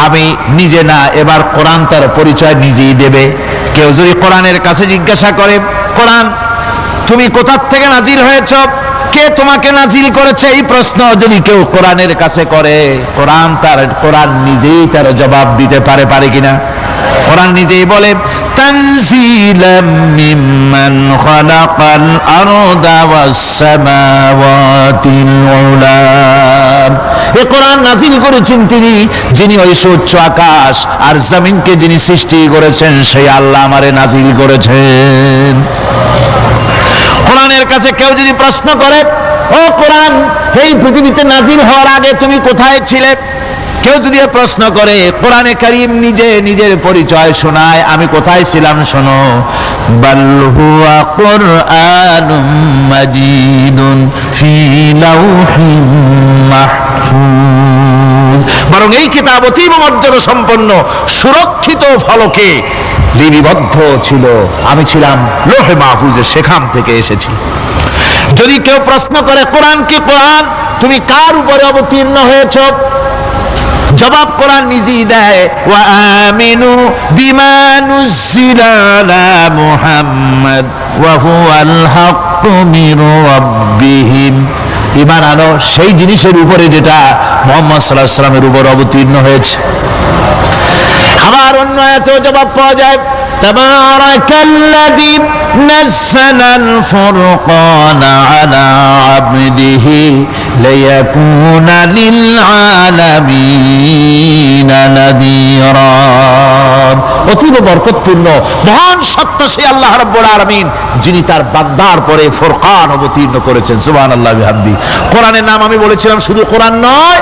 আমি নিজে না, এবার কোরআন তার পরিচয় নিজেই দেবে। কেউ যদি কোরআনের কাছে জিজ্ঞাসা করে, কোরআন তুমি কোথা থেকে নাজিল হয়েছ, কে তোমাকে নাজিল করেছে, এই প্রশ্ন যদি কেউ কোরআনের কাছে করে, কোরআন নিজেই তার জবাব দিতে পারে কিনা? কোরআন নিজেই বলে, তানজিলাম মিম্মান খালাকাল আরদা ওয়াস সামাওয়াতিল উলা। এ কোরআন নাযিল করেছেন তিনি, যিনি ওই সুউচ্চ আকাশ আর জমিনকে যিনি সৃষ্টি করেছেন, সেই আল্লাহ আমারে নাযিল করেছেন। কোরআনের কাছে কেউ যদি প্রশ্ন করে, ও কোরআন, এই পৃথিবীতে নাযিল হওয়ার আগে তুমি কোথায় ছিলে? কেউ যদি প্রশ্ন করে, কোরআনে কারীম নিজে নিজের পরিচয় শোনায়, আমি কোথায় ছিলাম শোনো। বাল হুয়া কুরআনুম মাজিদুন ফি লাউহিম মাহফুজ। বরং এই কিতাব অতীব মর্যাদা সম্পন্ন সুরক্ষিত ফলকে লিপিবদ্ধ ছিল, আমি ছিলাম লোহে মাহফুজে, সেখান থেকে এসেছি। যদি কেউ প্রশ্ন করে, কোরআন কি কোরআন, তুমি কার উপরে অবতীর্ণ হয়েছ? জবাব কোরআন নিজেই দেয়, ওয়া আমিনু বিমা নুযিলা আলা মুহাম্মাদ ওয়া হুয়াল হাক্কু মির রাব্বিহিম। ঈমান আনো সেই জিনিসের উপরে যেটা মুহাম্মদ সাল্লাল্লাহু আলাইহি ওয়াসাল্লামের উপর অবতীর্ণ হয়েছে। আবার অন্য আয়াতেও জবাব পাওয়া যায়, তাবারাকাল্লাযী নাযালাল ফুরকানা আলা আবদিহি লিয়াকুনা লিল আলামিনা নাযীরা। অতীব বরকতপূর্ণ মহান সত্তা সেই আল্লাহ রাব্বুল আলামিন, যিনি তার বান্দার পরে ফুরকান অবতীর্ণ করেছেন। সুবহানাল্লাহ বিহামদি। কোরআনের নাম আমি বলেছিলাম শুধু কোরআন নয়,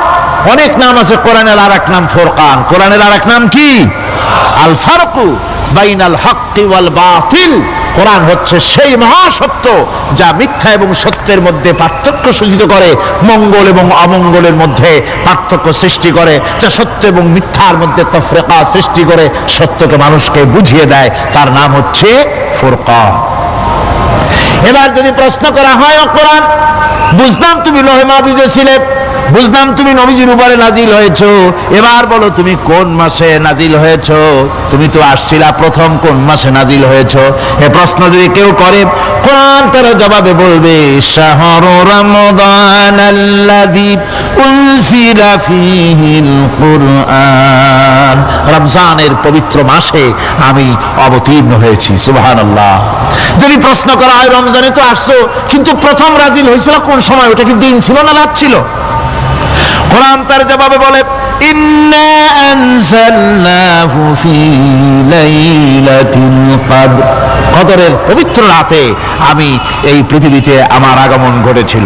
অনেক নাম আছে। কোরআনের আরেক নাম ফুরকান। কোরআনের আরেক নাম কি? আল ফারকু বাইনাল হাক্কি ওয়াল বাতিল। কোরআন হচ্ছে সেই মহাসত্য যা মিথ্যা এবং সত্যের মধ্যে পার্থক্য সূচিত করে, মঙ্গল এবং অমঙ্গলের মধ্যে পার্থক্য সৃষ্টি করে, যা সত্য এবং মিথ্যার মধ্যে তাফরিকা সৃষ্টি করে, সত্যকে মানুষকে বুঝিয়ে দেয়। তার নাম হচ্ছে ফুরকান। এবার যদি প্রশ্ন করা হয়, ও কোরআন, বুঝলাম তুমি লোহে মাহফুজে ছিলে, বুঝলাম তুমি নবীজির উপরে নাজিল হয়েছো, এবার বলো তুমি কোন মাসে নাজিল হয়েছো? তুমি তো আসছিলা প্রথম কোন মাসে নাজিল হয়েছো? এ প্রশ্ন যদি কেউ করে, কোরআন তার জবাবে বলবে, শাহরু রমাদানাল্লাযী উনজিলা ফীহিল কুরআন। রমজানের পবিত্র মাসে আমি অবতীর্ণ হয়েছি। সুবহানাল্লাহ। যদি প্রশ্ন করা হয়, রমজানে তো আসছো, কিন্তু প্রথম নাজিল হয়েছিল কোন সময়? ওটা কি দিন ছিল না রাত ছিল? কোরআন তার জবাবে বলে, ইন্না আনজালনাহু ফি লাইলাতিল কদর। কদরের পবিত্র রাতে আমি এই পৃথিবীতে আমার আগমন ঘটেছিল।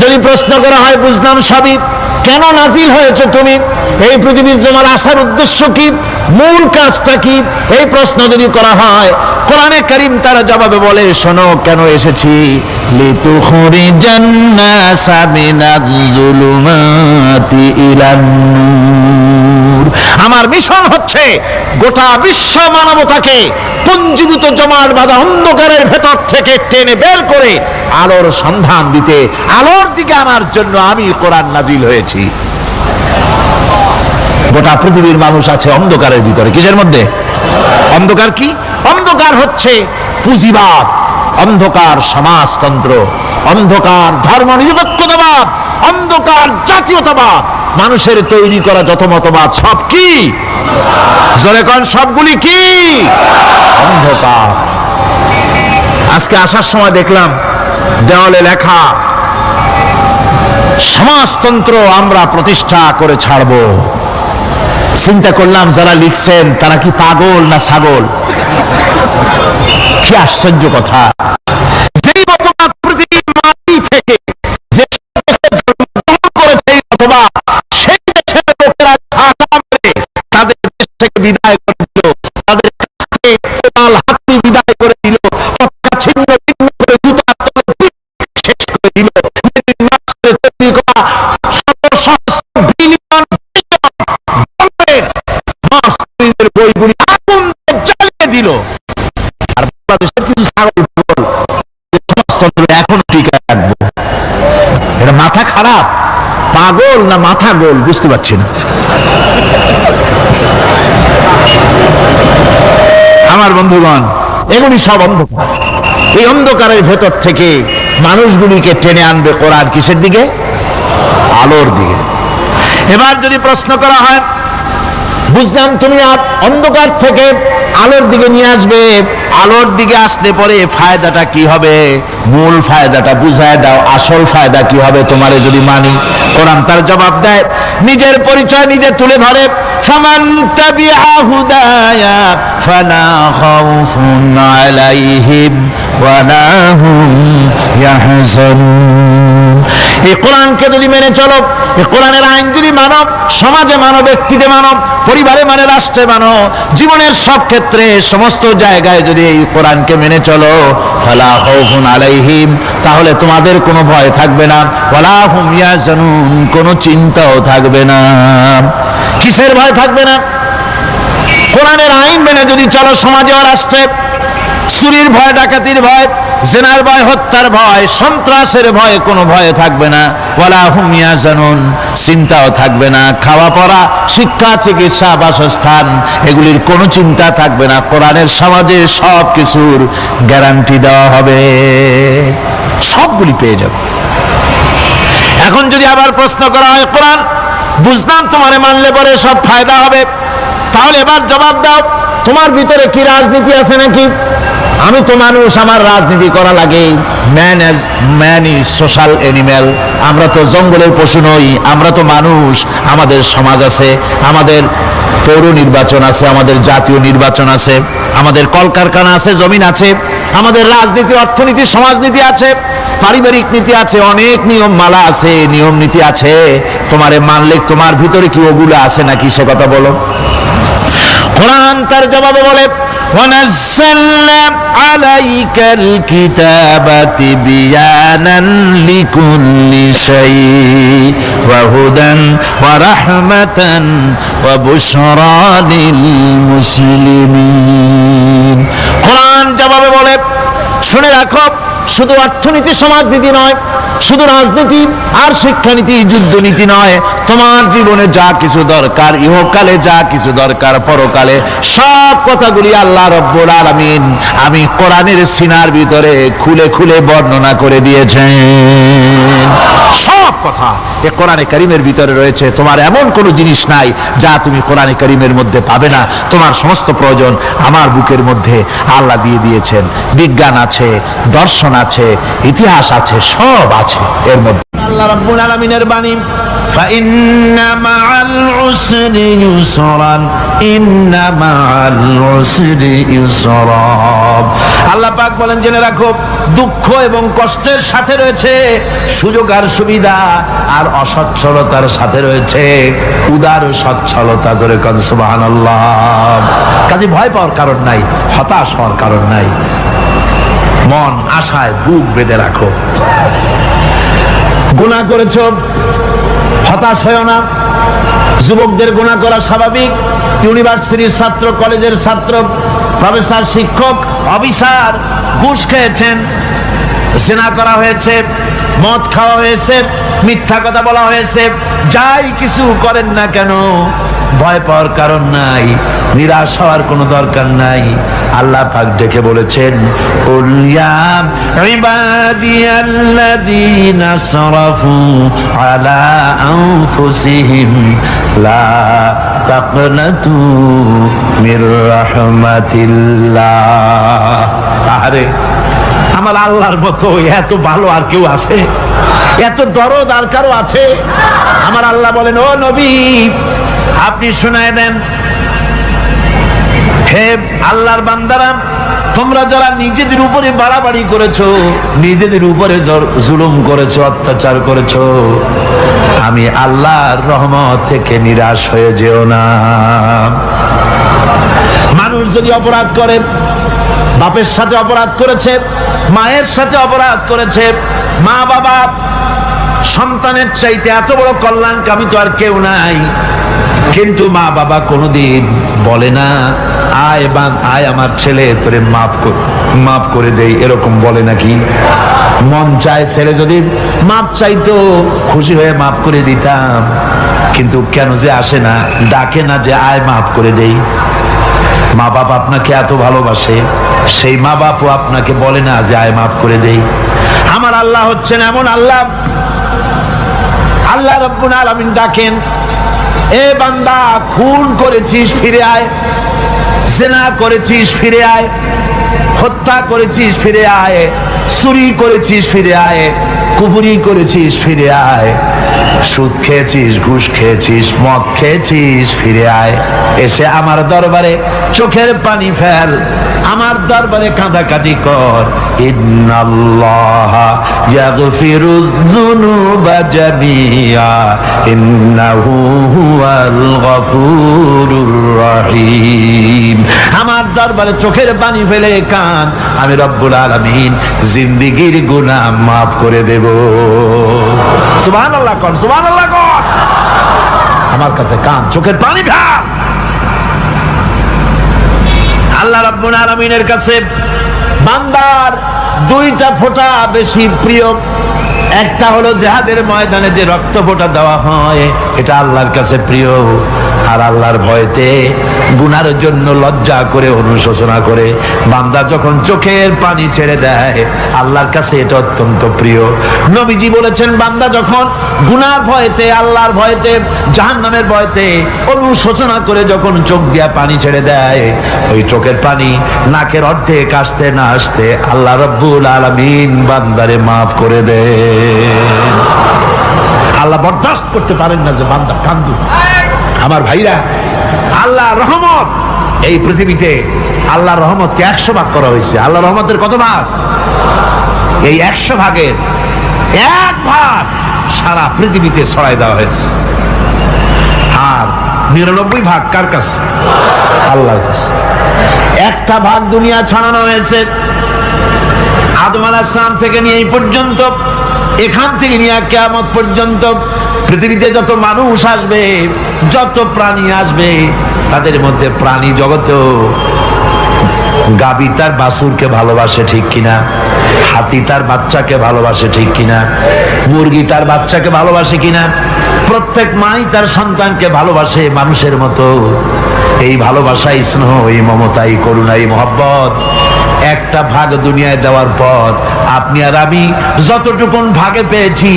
যদি প্রশ্ন করা হয়, বুঝলাম সবই, কেন নাজিল হয়েছে তুমি? এই পৃথিবীতে তোমার আসার উদ্দেশ্য কি? মূল কাজটা কি? এই প্রশ্ন যদি করা হয়, কোরআনে কারীম তার জবাবে বলে, শোনো কেন এসেছি। লিতুখরিজান নাসা মিনাজ যুলুমাতি ইলান নূর। আমার মিশন হচ্ছে গোটা বিশ্ব মানবতাকে পুঞ্জীভূত জমাট বাঁধা অন্ধকারের ভেতর থেকে টেনে বের করে আলোর সন্ধান দিতে, আলোর দিকে আনার জন্য আমি কোরআন নাজিল হয়েছি। গোটা পৃথিবীর মানুষ আছে অন্ধকারের ভিতরে। কিসের মধ্যে? অন্ধকার কি? অন্ধকার হচ্ছে পুঁজিবাদ, অন্ধকার সমাজতন্ত্র, অন্ধকার ধর্ম নিরপেক্ষতাবাদ, অন্ধকার জাতীয়তাবাদ। মানুষের তৈরি করা যত মতবাদ সব কি? জোরে কোন, সবগুলি কি? অন্ধকার। আজকে আসার সময় দেখলাম দেওয়ালে লেখা, সমাজতন্ত্র আমরা প্রতিষ্ঠা করে ছাড়ব। চিন্তা করলাম, যারা লিখছেন তারা কি পাগল না ছাগল? কি আশ্চর্য কথা! যেই মতবাদ পৃথিবীর মাটি থেকে যে করেছে, অথবা সেই দেশের লোকেরা তাদের দেশ থেকে বিদায় করে দিল, তাদের কাছ থেকে হাতি বিদায় করে দিল, ছিন্ন ভিন্ন করে জুতার তলে শেষ করে দিল। বইগুলি আগুন জ্বালিয়ে দিল। আর বাংলাদেশের কিছু ছাগল সমাজতন্ত্র এখন টিকে রাখবো। এটা মাথা খারাপ, পাগল না মাথা গোল বুঝতে পারছি না। আমার বন্ধুগণ, এগুলি সব অন্ধকার। এই অন্ধকারের ভেতর থেকে মানুষগুলিকে টেনে আনবে কোরআন কিসের দিকে? আলোর দিকে। এবার যদি প্রশ্ন করা হয়, বুঝলাম তুমি অন্ধকার থেকে আলোর দিকে নিয়ে আসবে, আলোর দিকে আসলে পরে ফায়দাটা কি হবে, মূল ফায়দাটা বুঝায় দাও, আসল ফায়দা কি হবে তোমারে যদি মানি। কোরআন তার জবাব দেয়, নিজের পরিচয় নিজে তুলে ধরে, ফামান তাবিআ হুদায়া ফালা খাউফুন আলাইহিম ওয়ালা হুম ইয়াহজানুন। এই কোরআনকে যদি মেনে চলো, এই কোরআনের আইন যদি মানো, সমাজে মানো, ব্যক্তিতে মানো, পরিবারে মানে, রাষ্ট্রে মানো, জীবনের সব ক্ষেত্রে সমস্ত জায়গায় যদি এই কোরআনকে মেনে চলো, ফালা খাউফুন আলাইহিম, তাহলে তোমাদের কোনো ভয় থাকবে না, ওয়ালা হুম ইয়াহজানুন, কোনো চিন্তাও থাকবে না। কিসের ভয় থাকবে না? কোরআনের আইন মেনে যদি চলো সমাজে ও রাষ্ট্রে, চুরির ভয়, ডাকাতির ভয়, জিনার ভয়, হত্যার ভয়, সন্ত্রাসের ভয়, কোনো ভয় থাকবে না। ওয়ালা হুম ইয়াহজানুন, চিন্তাও থাকবে না। খাওয়া পড়া, শিক্ষা, চিকিৎসা, বাসস্থান, এগুলির কোনো চিন্তা থাকবে না। কোরআনের সমাজে সব কিছুর গ্যারান্টি দেওয়া হবে, সবগুলি পেয়ে যাবে। এখন যদি আবার প্রশ্ন করা হয়, কোরআন বুঝলাম তোমারে মানলে পরে সব ফায়দা হবে, তাহলে এবার জবাব দাও, তোমার ভিতরে কি রাজনীতি আছে নাকি? আমি তো মানুষ, আমার রাজনীতি করা লাগে। ম্যান ইজ সোশ্যাল অ্যানিম্যাল, আমরা তো জঙ্গলের পশু নই, আমরা তো মানুষ। আমাদের সমাজ আছে, আমাদের পৌর নির্বাচন আছে, আমাদের জাতীয় নির্বাচন আছে, আমাদের কলকারখানা আছে, জমিন আছে, আমাদের রাজনীতি, অর্থনীতি, সমাজনীতি আছে, পারিবারিক নীতি আছে, অনেক নিয়ম মালা আছে, নিয়ম নীতি আছে। তোমারে মানলে তোমার ভিতরে কি ওগুলো আছে নাকি সে কথা বলো। কোরআন তার জবাবে বলে, ওয়ানাজ্জালনা আলাইকাল কিতাবা তিবয়ানান লিকুল্লি শাই ওয়া হুদান ওয়া রাহমাতান ওয়া বুশরা লিল মুসলিমিন। কোরআন জবাবে বলে, শুনে রাখো, শুধু অর্থনীতি সমাজনীতি নয়, শুধু রাজনীতি আর শিক্ষানীতি, যুদ্ধনীতি নয়, তোমার জীবনে যা কিছু দরকার, ইহকালে যা কিছু দরকার, পরকালে, সব কথাগুলি আল্লাহ রব্বুল আলামিন আমি কোরআনের সিনার ভিতরে খুলে খুলে বর্ণনা করে দিয়েছেন। সব কথা এ কোরআনে কারীমের ভিতরে রয়েছে। তোমার এমন কোনো জিনিস নাই যা তুমি কোরআনে কারীমের মধ্যে পাবে না। তোমার সমস্ত প্রয়োজন আমার বুকের মধ্যে আল্লাহ দিয়ে দিয়েছেন। বিজ্ঞান আছে, দর্শন আছে, ইতিহাস আছে, সব আছে এর মধ্যে। আল্লাহ রাব্বুল আলামিনের বাণী, ফাইন্না মাআল উসরি ইউসরান, ইন্না মাআল উসরি ইউসরা। আল্লাহ পাক বলেন, জেনে রাখো, দুঃখ এবং কষ্টের সাথে রয়েছে সুযোগ আর সুবিধা, আর অসচ্ছলতার সাথে রয়েছে উদার সচ্ছলতা। জোরে কোন সুবহানাল্লাহ। কাজে ভয় পাওয়ার কারণ নাই, হতাশ হওয়ার কারণ নাই। মন আশায় বুক বেঁধে রাখো। গুনাহ করেছো, হতাশ হয়ো না। যুবকদের গুনাহ করা স্বাভাবিক। ইউনিভার্সিটির ছাত্র, কলেজের ছাত্র, প্রফেসর, শিক্ষক, অফিসার ঘুষ খেয়েছেন, জিনা করা হয়েছে, মদ খাওয়া হয়েছে, মিথ্যা কথা বলা হয়েছে, যাই কিছু করেন না কেন ভয় পাওয়ার কারণ নাই, নিরাশ হওয়ার কোনো দরকার নাই। আল্লাহ পাক ডেকে বলেছেন, কুল ইয়া ইবাদিয়াল্লাযীনা আসরাফু আলা আনফুসিহিম লা তাকনাতু মির রাহমাতিল্লাহ। আরে আমার আল্লাহর মতো এত ভালো আর কেউ আছে? এত দরদ আর কারো আছে? আমার আল্লাহ বলেন, ও নবী আপনি শোনায় দেন, হে আল্লাহর বান্দারা, তোমরা যারা নিজেদের উপরে বাড়াবাড়ি করেছো, নিজেদের উপরে জুলুম করেছো, অত্যাচার করেছো, আমি আল্লাহর রহমত থেকে নিরাশ হয়ে যেও না। মানুষ যদি অপরাধ করে, বাপের সাথে অপরাধ করেছে, মায়ের সাথে অপরাধ করেছে, মা বাবা সন্তানের চাইতে এত বড় কল্যাণকামী তো আর কেউ নাই, কিন্তু মা বাবা কোনোদিন বলে না, আয় আমার ছেলে তোরে মাফ করে দেই, এরকম বলে নাকি? মন চায় ছেলে যদি মাপ চাইতো, খুশি হয়ে মাফ করে দিতাম, কিন্তু কেন যে আসে না, ডাকে না যে আয় মাফ করে দেই। মা বাপ আপনাকে এত ভালোবাসে, সেই মা বাপও আপনাকে বলে না যে আয় মাফ করে দেই। আমার আল্লাহ হচ্ছেন এমন আল্লাহ, আল্লাহ রাব্বুল আলামিন ডাকেন, এ বান্দা, খুন করেছিস ফিরে আয়, জিনা করেছিস ফিরে আয়, হত্যা করেছিস ফিরে আয়, চুরি করেছিস ফিরে আয়, কুফরি করেছিস ফিরে আয়, সুদ খেয়েছিস, ঘুষ খেয়েছিস, মদ খেয়েছিস ফিরে আয়, এসে আমার দরবারে চোখের পানি ফেল, আমার দরবারে কাঁদাকাটি কর। ইন্নাল্লাহা ইয়াগফিরুয যুনুবা জামিআ ইন্নাহু হুয়াল গফুরুর রহিম। আমার দরবারে চোখের পানি ফেলে কান, আমি রব্বুল আলামিন জিন্দেগীর গুনাহ মাফ করে দেব। সুবহানাল্লাহ কোন, সুবহানাল্লাহ কোন। আমার কাছে কান, চোখের পানি ফেল। আল্লাহ রাব্বুল আলামিনের কাছে বান্দার দুইটা ফোঁটা বেশি প্রিয়। একটা হলো জিহাদের ময়দানে যে রক্ত ফোঁটা দেওয়া হয়, এটা আল্লাহর কাছে প্রিয়। আর আল্লাহর ভয়তে গুনার জন্য লজ্জা করে অনুশোচনা করে বান্দা যখন চোখের পানি ছেড়ে দেয়, আল্লাহর কাছে এটা অত্যন্ত প্রিয়। নবীজি বলেছেন, বান্দা যখন গুনার ভয়তে, আল্লাহর ভয়তে, জাহান্নামের ভয়তে অনুশোচনা করে যখন চোখ দিয়া পানি ছেড়ে দেয়, ওই চোখের পানি নাকের অর্ধেক আসতে না আসতে আল্লাহ রাব্বুল আলামিন বান্দারে মাফ করে দেন। আল্লাহ বরদাস্ত করতে পারেন না যে বান্দা কান্দু। আমার ভাইরা, আল্লাহ রহমত, এই পৃথিবীতে আল্লাহ রহমতকে 100 ভাগ করা হয়েছে। আল্লাহ রহমতের কত ভাগ? এই 100 ভাগের 1 ভাগ সারা পৃথিবীতে ছড়াই দেওয়া হয়েছে। আর 99 ভাগ কার কাছে? আল্লাহর কাছে। একটা ভাগ দুনিয়া ছড়ানো হয়েছে আদম আলাইহিস সালাম থেকে নিয়ে এই পর্যন্ত, এখান থেকে নিয়ে কিয়ামত পর্যন্ত পৃথিবীতে যত মানুষ আসবে, যত প্রাণী আসবে, তাদের মধ্যে প্রাণী জগতেও গাবি তার বাছুরকে ভালোবাসে ঠিক কিনা, হাতি তার বাচ্চাকে ভালোবাসে ঠিক কিনা, মুরগি তার বাচ্চাকে ভালোবাসে কিনা, প্রত্যেক মাই তার সন্তানকে ভালোবাসে মানুষের মতো। এই ভালোবাসা, স্নেহ, এই মমতা, এই করুণা, এই মহব্বত একটা ভাগ দুনিয়ায় দেওয়ার পর আপনি আর আমি যতটুকুন ভাগে পেয়েছি,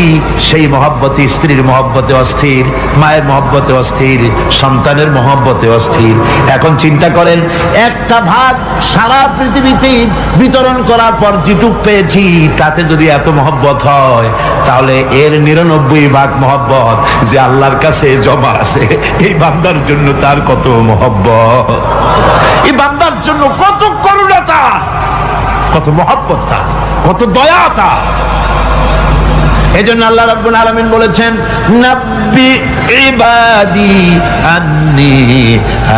সেই মহব্বতে, স্ত্রীর মহব্বতে অস্থির, মায়ের মহব্বতে অস্থির, সন্তানের মহব্বতে অস্থির। এখন চিন্তা করেন, একটা ভাগ সারা পৃথিবীতে বিতরণ করার পর যেটুক পেয়েছি, তাতে যদি এত মহব্বত হয়, তাহলে এর 99 ভাগ মহব্বত যে আল্লাহর কাছে জমা আছে, এই বান্দার জন্য তার কত মহব্বত, এই বান্দার জন্য কত করুণাতা, কত মহব্বতটা, কত দয়াটা। এজন্য আল্লাহ রাব্বুল আলামিন বলেছেন, নাব্বি ইবাদি আন্নী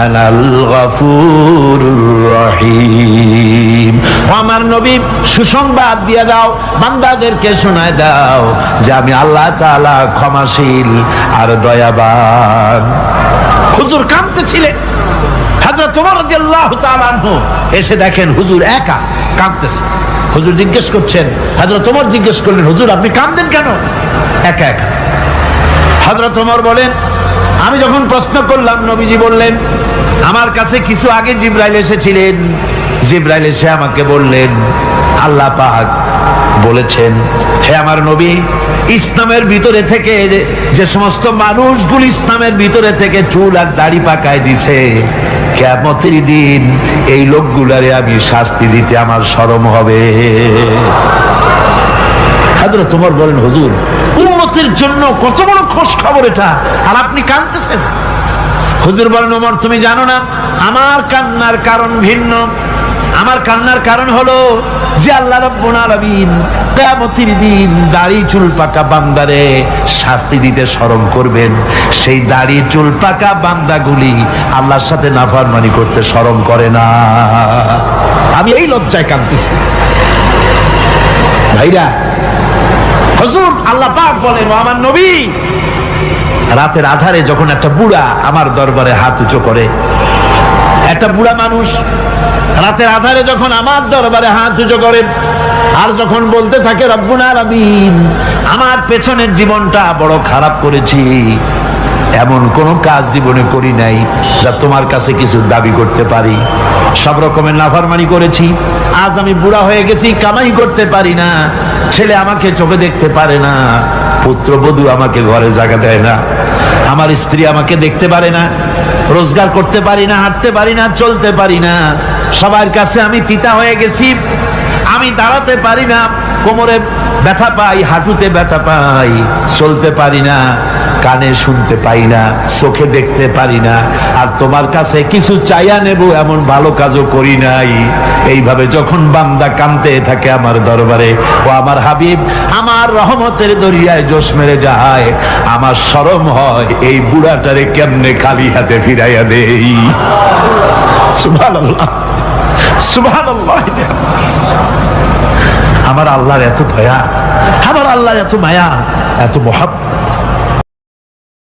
আনাল গফুরুর রহিম। আমার নবী, সুসংবাদ দিয়ে দাও, বান্দাদেরকে শোনায় দাও যে আমি আল্লাহ তাআলা ক্ষমাশীল আর দয়াবান। হুজুর কাঁদতেছিলেন, হযরত ওমর রাদিয়াল্লাহু তাআলা আনহু এসে দেখেন হুজুর একা কাঁদতেছে। হুজুর জিজ্ঞেস করছেন, হযরত ওমর জিজ্ঞেস করলেন, হুজুর আপনি কাঁদেন কেন একা একা? হযরত ওমর বলেন, আমি যখন প্রশ্ন করলাম, নবীজি বললেন, আমার কাছে কিছু আগে জিবরাইল এসেছিলেন। জিবরাইল এসে আমাকে বললেন, আল্লাহ পাক বলেছেন, হে আমার নবী, ইসলামের ভিতরে থেকে যে সমস্ত মানুষগুলো ইসলামের ভিতরে থেকে চুল আর দাড়ি পাকায় দিছে, কিয়ামতের দিন এই লোকগুলারে আমি শাস্তি দিতে আমার শরম হবে। হযরত ওমর বলেন, হুজুর উম্মতের জন্য কত বড় খোঁজ খবর এটা, আর আপনি কাঁদতেছেন। হুজুর বলেন, ওমর তুমি জানো না, আমার কান্নার কারণ ভিন্ন। আমার কান্নার কারণ হলো যে আল্লাহ রাব্বুল আলামিন কিয়ামতের দিন দাড়ি চুল পাকা বান্দারে শাস্তি দিতে শরম করবেন। সেই দাড়ি চুল পাকা বান্দাগুলি আল্লাহর সাথে নাফরমানি করতে শরম করে না। আমি এই লজ্জায় কাঁদতেছি। ভাইরা, হুজুর আল্লাহ পাক বলেন, আমার নবী, রাতের আধারে যখন একটা বুড়া আমার দরবারে হাত উঁচু করে, একটা বুড়া মানুষ রাতের আধারে যখন আমার দরবারে হাত উঁচু করে, আর যখন বলতে থাকে, রব্বুল আলামিন আমার পেছনের জীবনটা বড় খারাপ করেছি, এমন কোন কাজ জীবনে করি নাই যা তোমার কাছে কিছু দাবি করতে পারি। সব রকমের নাফরমানি করেছি। আজ আমি বুড়া হয়ে গেছি, কামাই করতে পারি না, ছেলে আমাকে চোখে দেখতে পারে না, পুত্রবধূ আমাকে ঘরে জায়গা দেয় না, আমার স্ত্রী আমাকে দেখতে পারে না, রোজগার করতে পারি না, হাঁটতে পারি না, চলতে পারি না, সবার কাছে আমি তিতা হয়ে গেছি। আমি দাঁড়াতে পারি না, কোমরে ব্যথা পাই, হাঁটুতে ব্যথা পাই, চলতে পারি না, কানে শুনতে পাই না, চোখে দেখতে পারি না, আর তোমার কাছে কিছু চাইয়া নেব এমন ভালো কাজও করি নাই। এইভাবে যখন বান্দা কাঁদতে থাকে আমার দরবারে, ও আমার হাবিব আমার রহমতের দরিয়ায় জোশ মেরে যায়, আমার শরম হয় এই বুড়াটারে কেমনে খালি হাতে ফিরাইয়া দেই। সুবহানাল্লাহ, সুবহানাল্লাহ। আমার আল্লাহর এত দয়া, আমার আল্লাহর এত মায়া, এত মহব্বত,